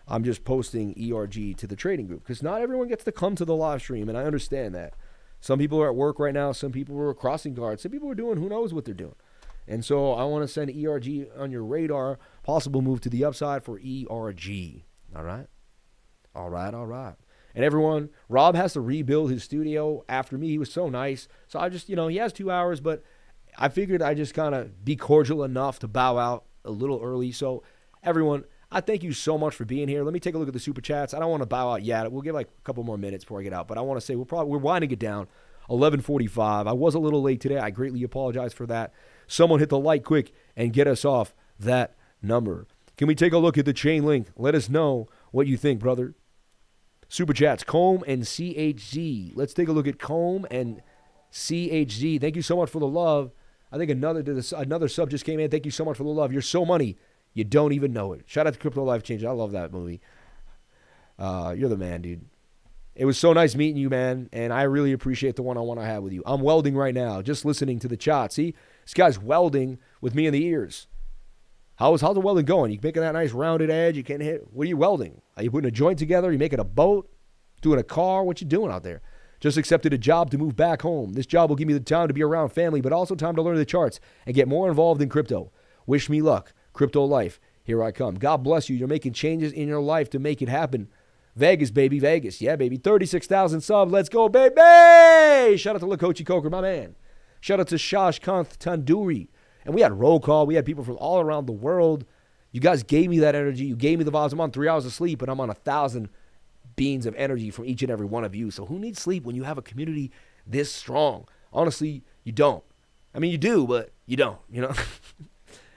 I'm just posting ERG to the trading group. Because not everyone gets to come to the live stream. And I understand that. Some people are at work right now. Some people are crossing guards. Some people are doing who knows what they're doing. And so I want to send ERG on your radar. Possible move to the upside for ERG. All right? All right, all right. And everyone, Rob has to rebuild his studio after me. He was so nice. So I just, he has 2 hours, but I figured I'd just kind of be cordial enough to bow out a little early. So everyone, I thank you so much for being here. Let me take a look at the super chats. I don't want to bow out yet. We'll give like a couple more minutes before I get out. But I want to say we're winding it down. 11:45. I was a little late today. I greatly apologize for that. Someone hit the like quick and get us off that number. Can we take a look at the chain link? Let us know what you think, brother. Super chats, Comb and CHZ. Let's take a look at Comb and CHZ. Thank you so much for the love. I think another sub just came in. Thank you so much for the love. You're so money. You don't even know it. Shout out to Crypto Life Change. I love that movie. You're the man, dude. It was so nice meeting you, man, and I really appreciate the one-on-one I had with you. I'm welding right now, just listening to the chat. See, this guy's welding with me in the ears. How's the welding going? You making that nice rounded edge? You can't hit. What are you welding? Are you putting a joint together? Are you making a boat? Doing a car? What you doing out there? Just accepted a job to move back home. This job will give me the time to be around family, but also time to learn the charts and get more involved in crypto. Wish me luck. Crypto life. Here I come. God bless you. You're making changes in your life to make it happen. Vegas, baby, Vegas. Yeah, baby. 36,000 subs. Let's go, baby. Shout out to Lakochi Coker, my man. Shout out to Shash Kanth Tandoori. And we had roll call. We had people from all around the world. You guys gave me that energy. You gave me the vibes. I'm on 3 hours of sleep, and I'm on 1,000 beans of energy from each and every one of you. So who needs sleep when you have a community this strong? Honestly, you don't. I mean, you do, but you don't, you know?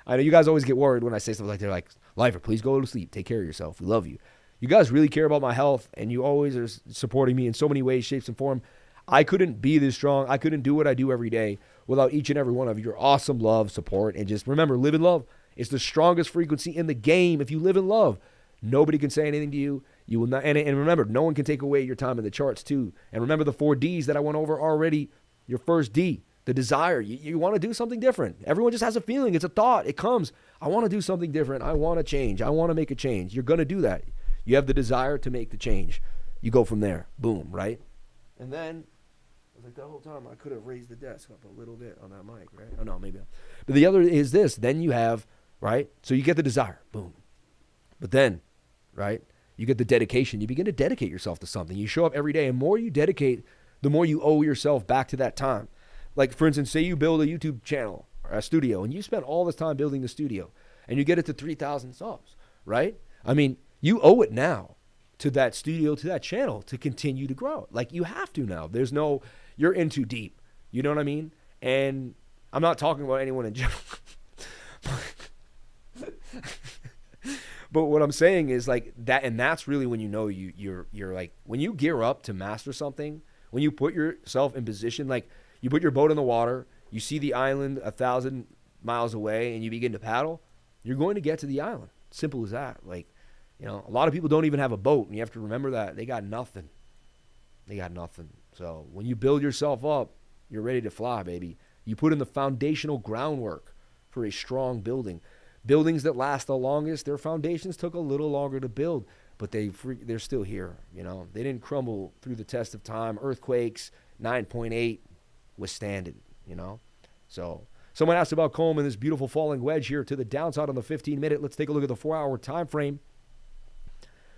I know you guys always get worried when I say stuff like that. Like, Lifer, please go to sleep. Take care of yourself. We love you. You guys really care about my health, and you always are supporting me in so many ways, shapes, and form. I couldn't be this strong. I couldn't do what I do every day without each and every one of your awesome love, support, and just remember, live in love. It's the strongest frequency in the game. If you live in love, nobody can say anything to you. You will not, and remember, no one can take away your time in the charts too. And remember the 4 Ds that I went over already. Your first D, the desire. You want to do something different. Everyone just has a feeling. It's a thought. It comes. I want to do something different. I want to change. I want to make a change. You're going to do that. You have the desire to make the change. You go from there. Boom, right? And then, I was like, the whole time I could have raised the desk up a little bit on that mic, right? Oh, no, maybe not. But the other is this. Then you have, right? So you get the desire. Boom. But then, right? You get the dedication. You begin to dedicate yourself to something. You show up every day. And the more you dedicate, the more you owe yourself back to that time. Like, for instance, say you build a YouTube channel or a studio, and you spend all this time building the studio, and you get it to 3,000 subs, right? I mean, you owe it now to that studio, to that channel, to continue to grow. Like, you have to now. There's no, you're in too deep. You know what I mean? And I'm not talking about anyone in general. But what I'm saying is like that, and that's really when you know you're like, when you gear up to master something, when you put yourself in position, like you put your boat in the water, you see the island 1,000 miles away, and you begin to paddle, you're going to get to the island. Simple as that. Like, you know, a lot of people don't even have a boat, and you have to remember that they got nothing. They got nothing. So when you build yourself up, you're ready to fly, baby. You put in the foundational groundwork for a strong building. Buildings that last the longest, their foundations took a little longer to build, but they're still here. You know, they didn't crumble through the test of time. Earthquakes, 9.8, withstand it. You know, so someone asked about Comb and this beautiful falling wedge here to the downside on the 15-minute. Let's take a look at the 4-hour time frame.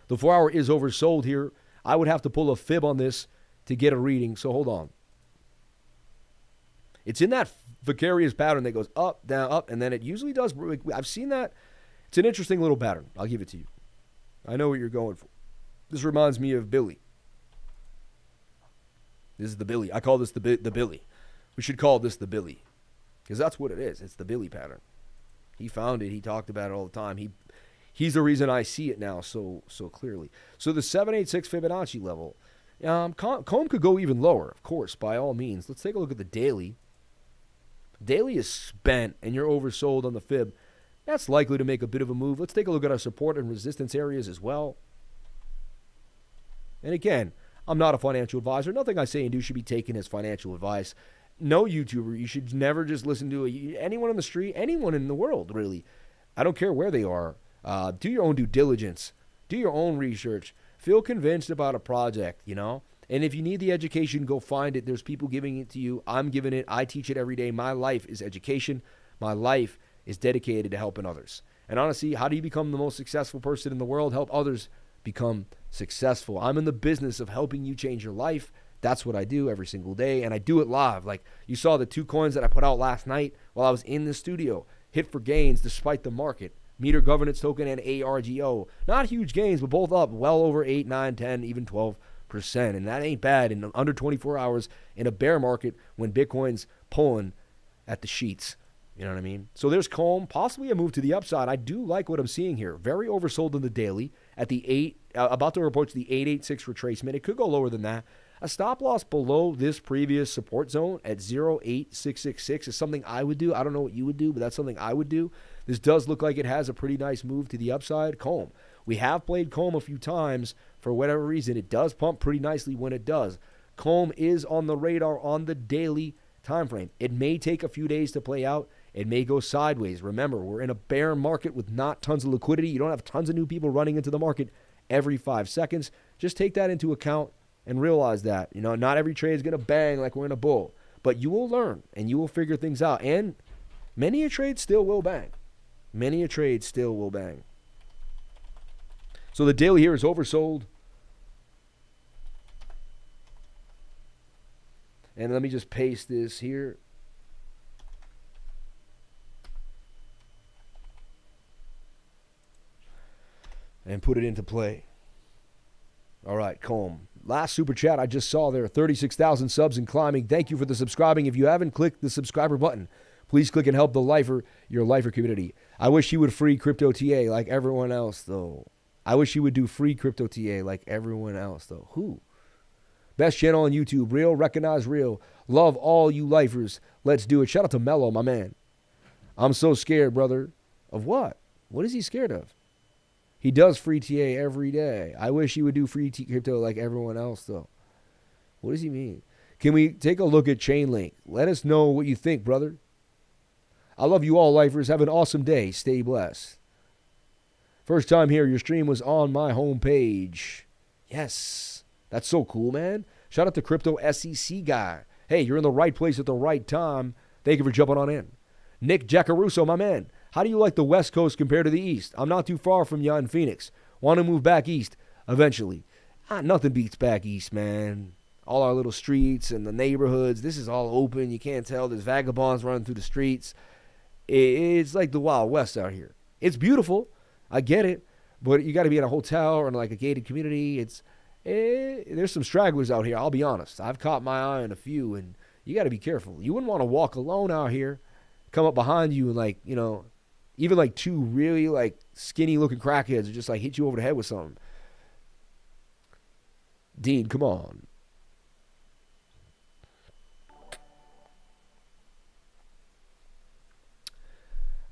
The 4-hour is oversold here. I would have to pull a fib on this to get a reading. So hold on. It's in that vicarious pattern that goes up, down, up, and then it usually does. I've seen that. It's an interesting little pattern. I'll give it to you. I know what you're going for. This reminds me of Billy. This is the Billy. I call this the Billy. We should call this the Billy, because that's what it is. It's the Billy pattern. He found it. He talked about it all the time. He's the reason I see it now so clearly. So the 786 Fibonacci level, Comb could go even lower, of course, by all means. Let's take a look at the daily. Daily is spent, and you're oversold on the fib. That's likely to make a bit of a move. Let's take a look at our support and resistance areas as well. And again, I'm not a financial advisor. Nothing I say and do should be taken as financial advice. No YouTuber, you should never just listen to anyone on the street, anyone in the world, really. I don't care where they are. Do your own due diligence. Do your own research. Feel convinced about a project, you know? And if you need the education, go find it. There's people giving it to you. I'm giving it. I teach it every day. My life is education. My life is dedicated to helping others. And honestly, how do you become the most successful person in the world? Help others become successful. I'm in the business of helping you change your life. That's what I do every single day, and I do it live. Like you saw the 2 coins that I put out last night while I was in the studio. Hit for gains despite the market. Meter Governance Token and AERGO. Not huge gains, but both up well over 8, 9, 10, even 12%. And that ain't bad in under 24 hours in a bear market when Bitcoin's pulling at the sheets. You know what I mean? So there's Comb, possibly a move to the upside. I do like what I'm seeing here. Very oversold in the daily at the about to approach the 886 retracement. It could go lower than that. A stop loss below this previous support zone at 0.8666 is something I would do. I don't know what you would do, but that's something I would do. This does look like it has a pretty nice move to the upside. Comb. We have played Comb a few times For whatever reason, it does pump pretty nicely when it does. Comb is on the radar on the daily time frame. It may take a few days to play out. It may go sideways. Remember, we're in a bear market with not tons of liquidity. You don't have tons of new people running into the market every 5 seconds. Just take that into account and realize that, you know, not every trade is going to bang like we're in a bull. But you will learn and you will figure things out. And many a trade still will bang. Many a trade still will bang. So the daily here is oversold. And let me just paste this here. And put it into play. All right, Comb. Last super chat I just saw there, 36,000 subs and climbing. Thank you for the subscribing. If you haven't clicked the subscriber button, please click and help the lifer, your lifer community. I wish you would free Crypto TA like everyone else, though. I wish you would do free Crypto TA like everyone else, though. Who? Best channel on YouTube. Real, recognize real. Love all you lifers. Let's do it. Shout out to Mello, my man. I'm so scared, brother. Of what? What is he scared of? He does free TA every day. I wish he would do free crypto like everyone else, though. What does he mean? Can we take a look at Chainlink? Let us know what you think, brother. I love you all, lifers. Have an awesome day. Stay blessed. First time here, your stream was on my homepage. Yes. That's so cool, man. Shout out to Crypto SEC guy. Hey, you're in the right place at the right time. Thank you for jumping on in. Nick Jacaruso, my man. How do you like the West Coast compared to the East? I'm not too far from you in Phoenix. Want to move back east eventually. Nothing beats back east, man. All our little streets and the neighborhoods. This is all open. You can't tell. There's vagabonds running through the streets. It's like the Wild West out here. It's beautiful. I get it. But you got to be in a hotel or in like a gated community. There's some stragglers out here. I'll be honest. I've caught my eye on a few, and you got to be careful. You wouldn't want to walk alone out here. Come up behind you and like, you know, even like two really like skinny looking crackheads just like hit you over the head with something. Dean, come on.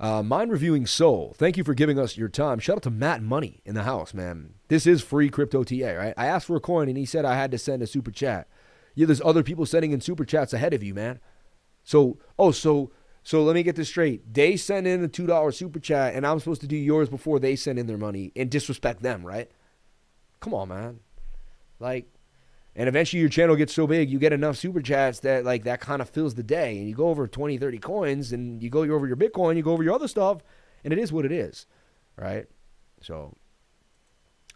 Mind Reviewing Soul, thank you for giving us your time. Shout out to Matt Money in the house, man. This is free Crypto TA, right? I asked for a coin and he said I had to send a super chat. Yeah, there's other people sending in super chats ahead of you, man. So let me get this straight. They send in a $2 super chat, and I'm supposed to do yours before they send in their money and disrespect them, right? Come on, man. Like, and eventually your channel gets so big, you get enough super chats that, like, that kind of fills the day. And you go over 20, 30 coins, and you go over your Bitcoin, you go over your other stuff, and it is what it is, right? So,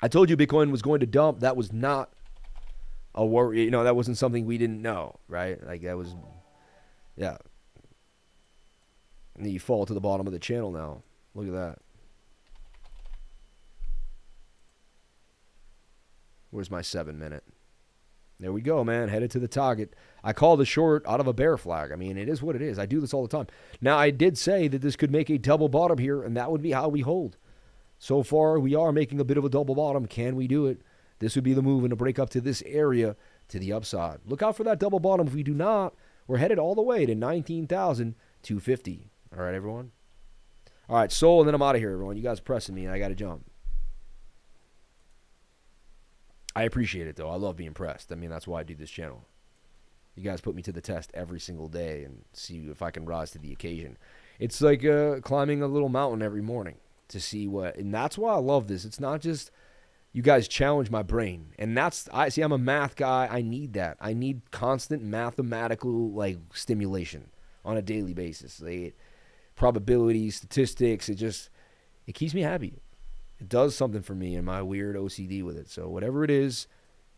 I told you Bitcoin was going to dump. That was not a worry. You know, that wasn't something we didn't know, right? Like, that was, yeah. And then you fall to the bottom of the channel now. Look at that. Where's my 7 minute? There we go, man. Headed to the target. I called the short out of a bear flag. I mean, it is what it is. I do this all the time. Now, I did say that this could make a double bottom here, and that would be how we hold. So far, we are making a bit of a double bottom. Can we do it? This would be the move and to break up to this area to the upside. Look out for that double bottom. If we do not, we're headed all the way to 19,250. All right, everyone? All right, Soul, and then I'm out of here, everyone. You guys are pressing me, and I got to jump. I appreciate it, though. I love being pressed. I mean, that's why I do this channel. You guys put me to the test every single day and see if I can rise to the occasion. It's like climbing a little mountain every morning to see what... And that's why I love this. It's not just you guys challenge my brain. And that's... I'm a math guy. I need that. I need constant mathematical, like, stimulation on a daily basis. Like, probability, statistics, it keeps me happy. It does something for me and my weird OCD with it. So whatever it is,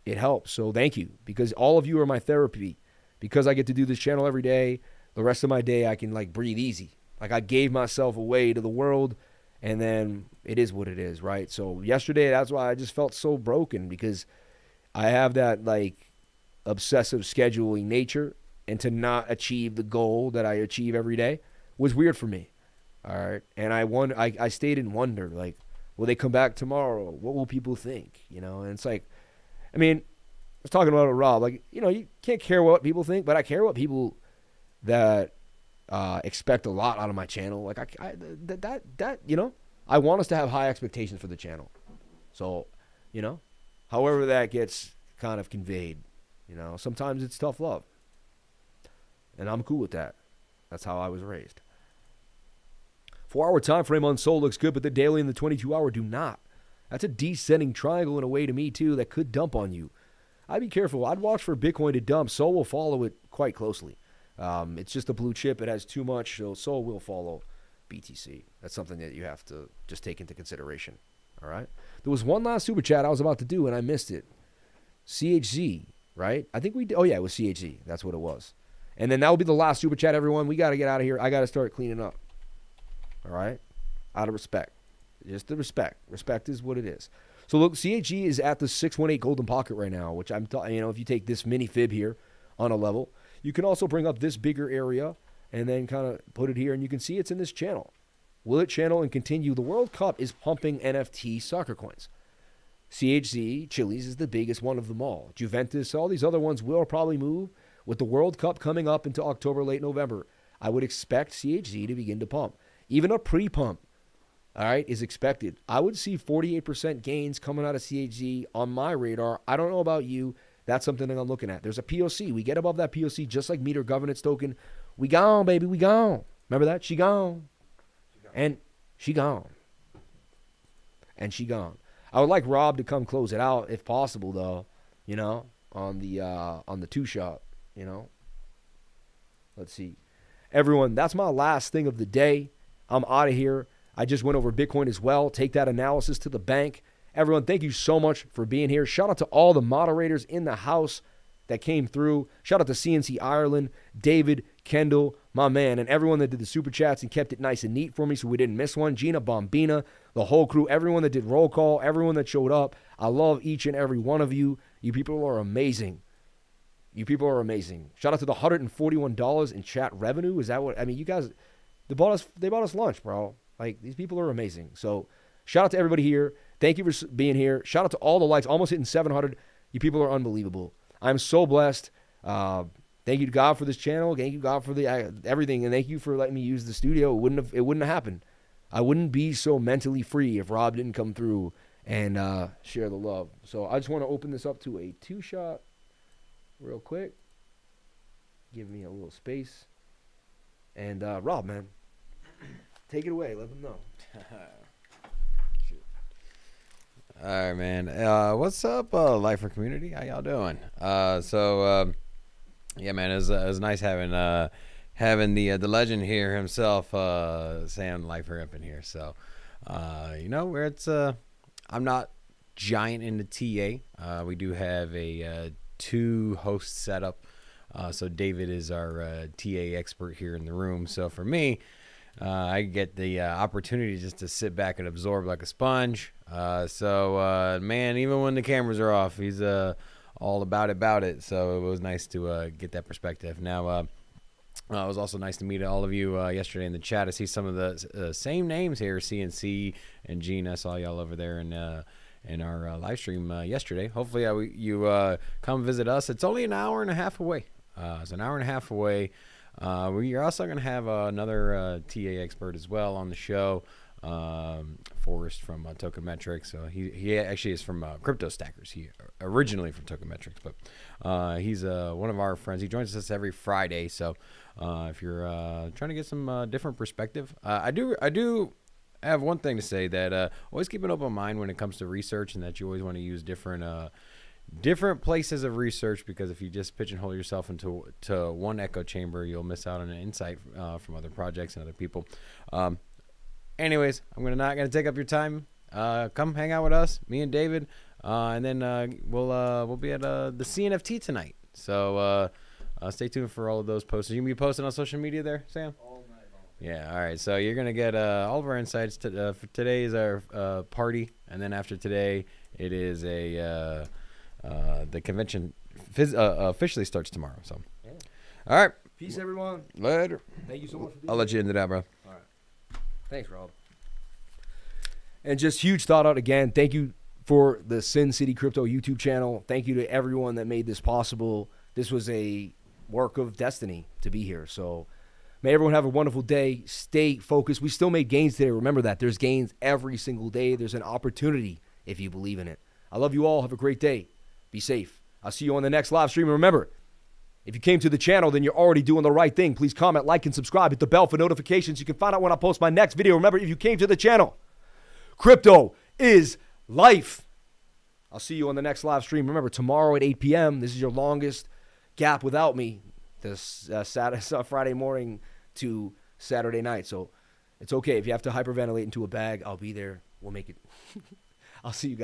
it helps. So thank you, because all of you are my therapy. Because I get to do this channel every day, the rest of my day I can like breathe easy. Like I gave myself away to the world, and then it is what it is, right? So yesterday, that's why I just felt so broken, because I have that like obsessive scheduling nature, and to not achieve the goal that I achieve every day was weird for me. All right. And I stayed in wonder, like, will they come back tomorrow? What will people think? You know, and it's like, I mean, I was talking about it with Rob, like, you know, you can't care what people think, but I care what people that expect a lot out of my channel. Like that, you know, I want us to have high expectations for the channel. So, you know, However that gets kind of conveyed. You know, sometimes it's tough love. And I'm cool with that. That's how I was raised. 4-hour time frame on SOL looks good, but the daily and the 22-hour do not. That's a descending triangle in a way to me, too, that could dump on you. I'd be careful. I'd watch for Bitcoin to dump. SOL will follow it quite closely. It's just a blue chip. It has too much, so SOL will follow BTC. That's something that you have to just take into consideration. All right? There was one last super chat I was about to do, and I missed it. CHZ, right? I think we did. Oh, yeah, it was CHZ. That's what it was. And then that will be the last super chat, everyone. We got to get out of here. I got to start cleaning up. All right? Out of respect. Just the respect. Respect is what it is. So look, CHG is at the 618 golden pocket right now, which if you take this mini fib here on a level, you can also bring up this bigger area and then kind of put it here, and you can see it's in this channel. Will it channel and continue? The World Cup is pumping NFT soccer coins. CHZ, Chili's is the biggest one of them all. Juventus, all these other ones will probably move. With the World Cup coming up into October, late November, I would expect CHZ to begin to pump. Even a pre-pump, all right, is expected. I would see 48% gains coming out of CHZ on my radar. I don't know about you. That's something that I'm looking at. There's a POC. We get above that POC just like meter governance token. We gone, baby. We gone. Remember that? She gone. And she gone. And she gone. I would like Rob to come close it out if possible, though, you know, on the two-shot, you know. Let's see. Everyone, that's my last thing of the day. I'm out of here. I just went over Bitcoin as well. Take that analysis to the bank. Everyone, thank you so much for being here. Shout out to all the moderators in the house that came through. Shout out to CNC Ireland, David, Kendall, my man, and everyone that did the super chats and kept it nice and neat for me so we didn't miss one. Gina Bombina, the whole crew, everyone that did roll call, everyone that showed up. I love each and every one of you. You people are amazing. You people are amazing. Shout out to the $141 in chat revenue. Is that what, I mean, you guys, they bought us lunch, bro. Like, these people are amazing. So, shout out to everybody here. Thank you for being here. Shout out to all the likes. Almost hitting 700. You people are unbelievable. I'm so blessed. Thank you to God for this channel. Thank you, God, for the everything. And thank you for letting me use the studio. It wouldn't have happened. I wouldn't be so mentally free if Rob didn't come through and share the love. So, I just want to open this up to a two-shot real quick. Give me a little space. And Rob, man. Take it away. Let them know. All right, man. What's up, Lifer community? How y'all doing? Yeah, man. It was nice having the legend here himself, Sam Lifer, up in here. So, where it's I'm not giant into TA. We do have a 2-host setup. So David is our TA expert here in the room. So for me, I get the opportunity just to sit back and absorb like a sponge. Man, even when the cameras are off, he's all about it. So it was nice to get that perspective. Now, it was also nice to meet all of you yesterday in the chat. I see some of the same names here, CNC and Gene. I saw y'all over there in our live stream yesterday. Hopefully you come visit us. It's only an hour and a half away. It's an hour and a half away. We're also going to have another TA expert as well on the show, Forrest from Tokenmetrics. So he actually is from Crypto Stackers. He originally from Tokenmetrics, but he's one of our friends. He joins us every Friday. So if you're trying to get some different perspective, I do have one thing to say that always keep an open mind when it comes to research, and that you always want to use different places of research, because if you just pigeonhole yourself into one echo chamber, you'll miss out on an insight from other projects and other people. Anyways, I'm not gonna take up your time. Come hang out with us, me and David, and then we'll be at the CNFT tonight. So stay tuned for all of those posts. You gonna be posting on social media there, Sam? All night long. Yeah. All right. So you're gonna get all of our insights. For today is our party, and then after today, it is the convention officially starts tomorrow. So, yeah. All right. Peace, everyone. Later. Thank you so much for being I'll let you into that, bro. All right. Thanks, Rob. And just huge thought out again. Thank you for the Sincity Crypto YouTube channel. Thank you to everyone that made this possible. This was a work of destiny to be here. So may everyone have a wonderful day. Stay focused. We still made gains today. Remember that. There's gains every single day. There's an opportunity if you believe in it. I love you all. Have a great day. Be safe. I'll see you on the next live stream. And remember, if you came to the channel, then you're already doing the right thing. Please comment, like, and subscribe. Hit the bell for notifications. You can find out when I post my next video. Remember, if you came to the channel, crypto is life. I'll see you on the next live stream. Remember, tomorrow at 8 p.m., this is your longest gap without me, this Friday morning to Saturday night. So it's okay. If you have to hyperventilate into a bag, I'll be there. We'll make it. I'll see you guys.